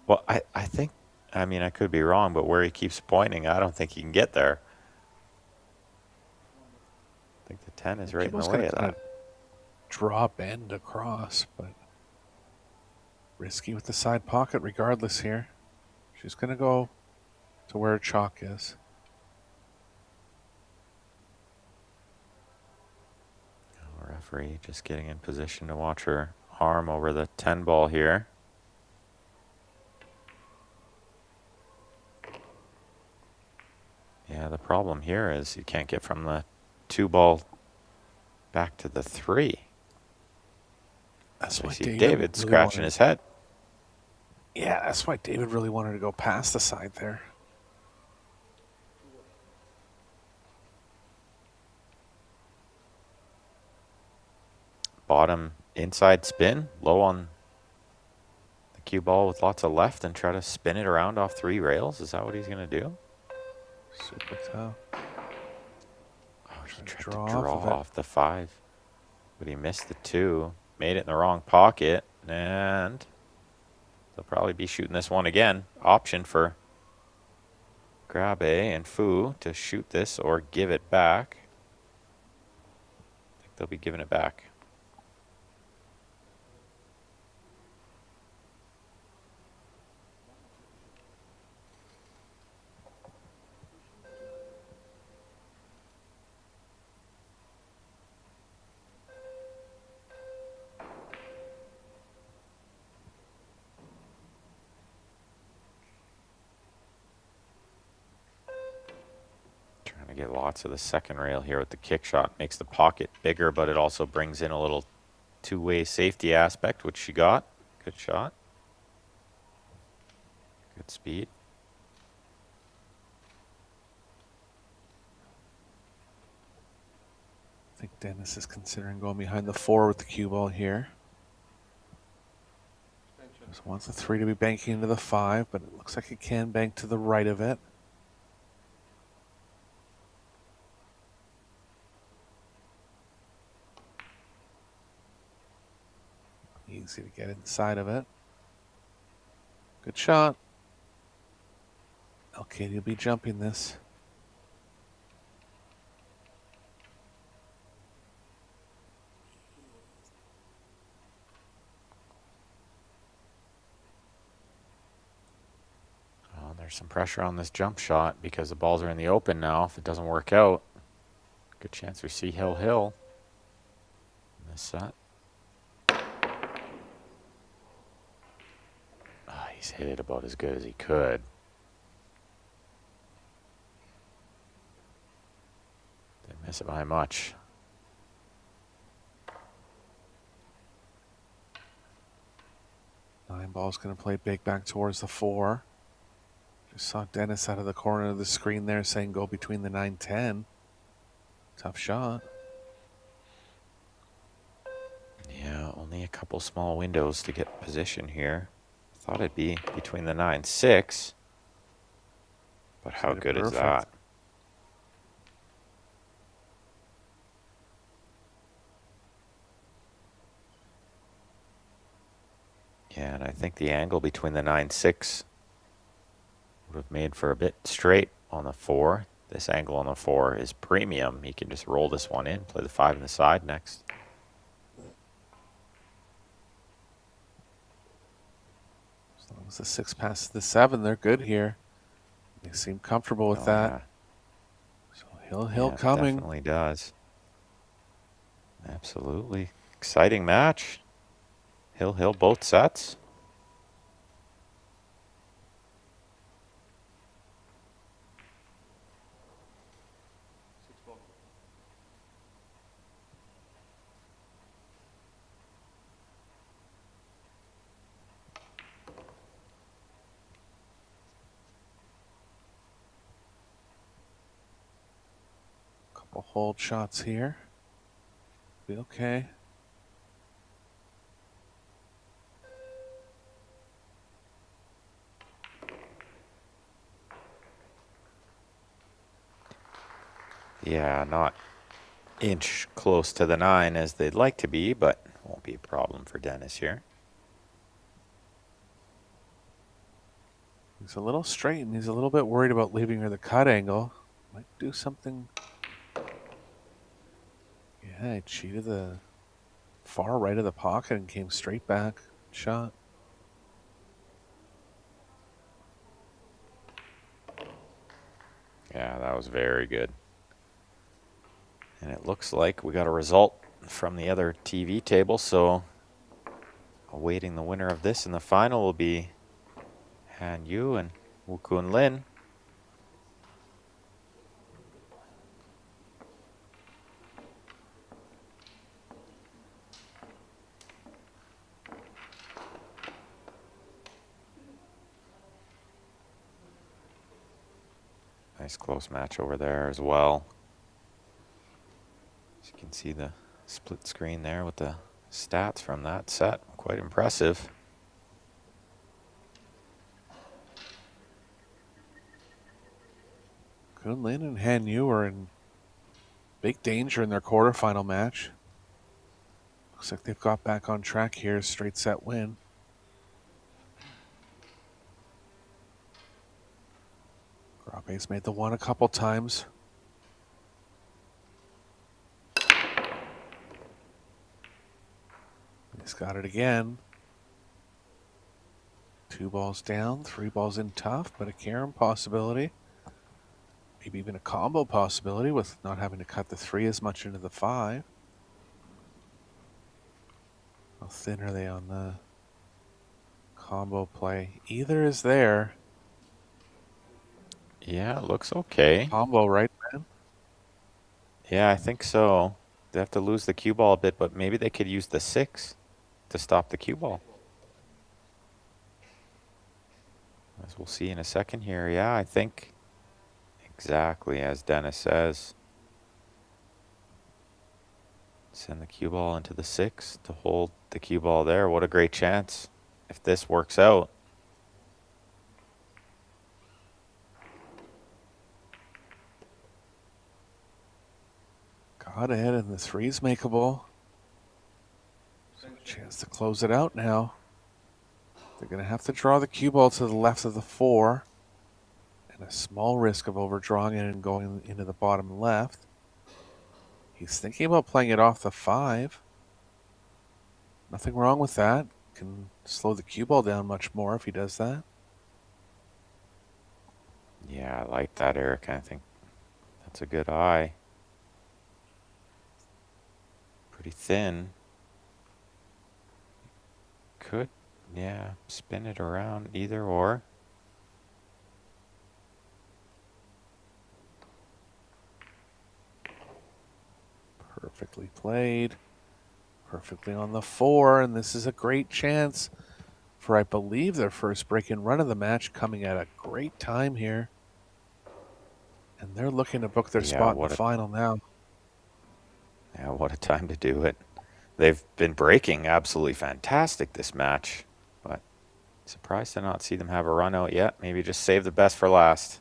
Well, I think, I mean, I could be wrong, but where he keeps pointing, I don't think he can get there. I think the 10 is right in the way of that. Drop end across, but risky with the side pocket regardless here. She's going to go to where chalk is. Referee just getting in position to watch her arm over the 10 ball here. Yeah, the problem here is you can't get from the 2 ball back to the 3. That's So I why see David David really scratching wanted- his head. Yeah, that's why David really wanted to go past the side there. Bottom inside spin, low on the cue ball with lots of left and try to spin it around off 3 rails. Is that what he's going to do? Super tough. Oh, he Trying to tried to draw draw off of it. off the 5, but he missed the 2. Made it in the wrong pocket, and they'll probably be shooting this one again. Option for GRABE and Fu to shoot this or give it back. I think they'll be giving it back. Trying to get lots of the second rail here with the kick shot. Makes the pocket bigger, but it also brings in a little two-way safety aspect, which she got. Good shot. Good speed. I think Dennis is considering going behind the 4 with the cue ball here. Just wants the 3 to be banking into the 5, but it looks like it can bank to the right of it. Easy to get inside of it. Good shot. ALCAIDE will be jumping this. Oh, there's some pressure on this jump shot because the balls are in the open now. If it doesn't work out, good chance we see Hill in this set. Oh, he's hit it about as good as he could. Didn't miss it by much. Nine ball's going to play big back towards the 4. Just saw Dennis out of the corner of the screen there saying go between the 9-10. Tough shot. Yeah, only a couple small windows to get position here. Thought it'd be between the 9-6. But how good is that? Yeah, and I think the angle between the 9-6 would have made for a bit straight on the 4. This angle on the 4 is premium. You can just roll this one in, play the 5 in the side next. As long as the 6 passes the 7, they're good here. They seem comfortable with that. Yeah. So Hill coming. Definitely does. Absolutely. Exciting match. Hill, both sets. Couple hold shots here. Be okay. Yeah, not inch close to the 9 as they'd like to be, but won't be a problem for Dennis here. He's a little straight and he's a little bit worried about leaving her the cut angle. Might do something. Yeah, he cheated the far right of the pocket and came straight back. Shot. Yeah, that was very good. And it looks like we got a result from the other TV table, so awaiting the winner of this in the final will be Han Yu and Wu Kun Lin. Nice close match over there as well. As you can see the split screen there with the stats from that set. Quite impressive. Kunlin and Han Yu are in big danger in their quarterfinal match. Looks like they've got back on track here. Straight set win. Grabe's made the one a couple times. He's got it again. 2 balls down, 3 balls in tough, but a carom possibility. Maybe even a combo possibility with not having to cut the 3 as much into the 5. How thin are they on the combo play? Either is there. Yeah, it looks okay. Combo, right, man? Yeah, I think so. They have to lose the cue ball a bit, but maybe they could use the 6 to stop the cue ball. As we'll see in a second here. Yeah, I think exactly as Dennis says. Send the cue ball into the 6 to hold the cue ball there. What a great chance if this works out. Got it, and the 3's makeable. Chance to close it out now. They're going to have to draw the cue ball to the left of the 4. And a small risk of overdrawing it and going into the bottom left. He's thinking about playing it off the 5. Nothing wrong with that. Can slow the cue ball down much more if he does that. Yeah, I like that, Eric. I think that's a good eye. Pretty thin. Could, yeah, spin it around either or. Perfectly played. Perfectly on the 4, and this is a great chance for, I believe, their first break-in run of the match, coming at a great time here. And they're looking to book their spot in the final now. Yeah, what a time to do it. They've been breaking absolutely fantastic this match, but surprised to not see them have a run out yet. Maybe just save the best for last.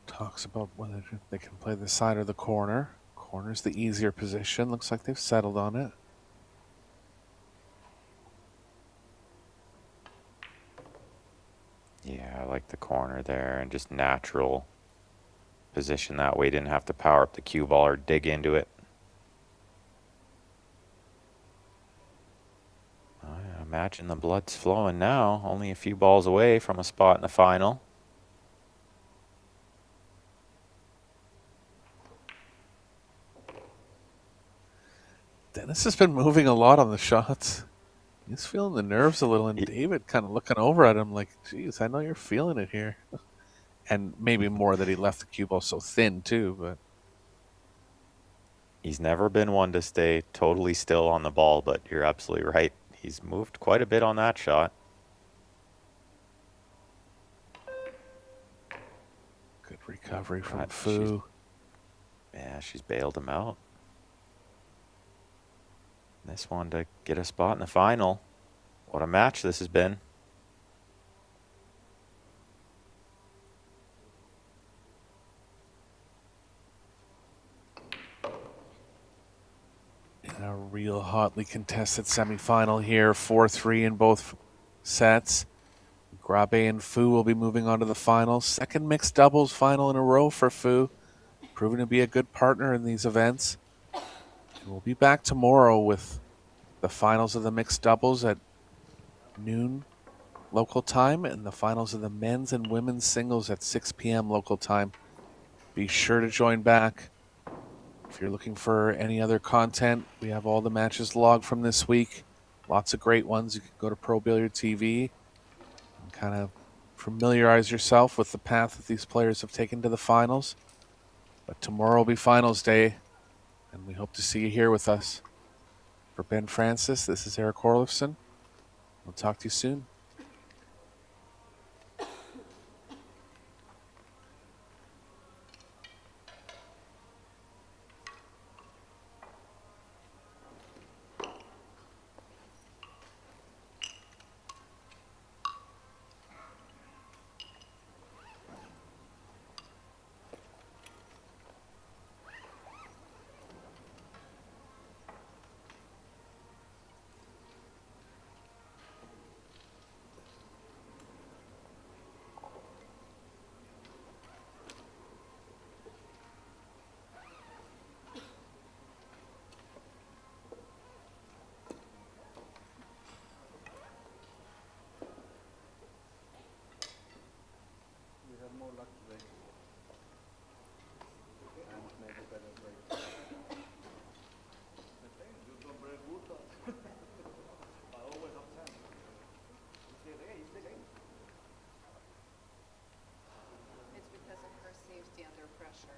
Talks about whether they can play the side or the corner. Corner's the easier position. Looks like they've settled on it. Yeah, I like the corner there and just natural position that way. Didn't have to power up the cue ball or dig into it. I imagine the blood's flowing now. Only a few balls away from a spot in the final. Dennis has been moving a lot on the shots. He's feeling the nerves a little, and David kind of looking over at him like, geez, I know you're feeling it here. And maybe more that he left the cue ball so thin, too. But he's never been one to stay totally still on the ball, but you're absolutely right. He's moved quite a bit on that shot. Good recovery from Fu. Yeah, she's bailed him out. This one to get a spot in the final. What a match this has been. In a real hotly contested semifinal here, 4-3 in both sets. Grabe and Fu will be moving on to the final. Second mixed doubles final in a row for Fu. Proving to be a good partner in these events. And we'll be back tomorrow with the finals of the mixed doubles at noon local time and the finals of the men's and women's singles at 6 p.m. local time. Be sure to join back. If you're looking for any other content, we have all the matches logged from this week. Lots of great ones. You can go to Pro Billiard TV and kind of familiarize yourself with the path that these players have taken to the finals. But tomorrow will be finals day, and we hope to see you here with us. For Ben Francis, this is Eric Horlifson. We'll talk to you soon. It's because of her safety under pressure.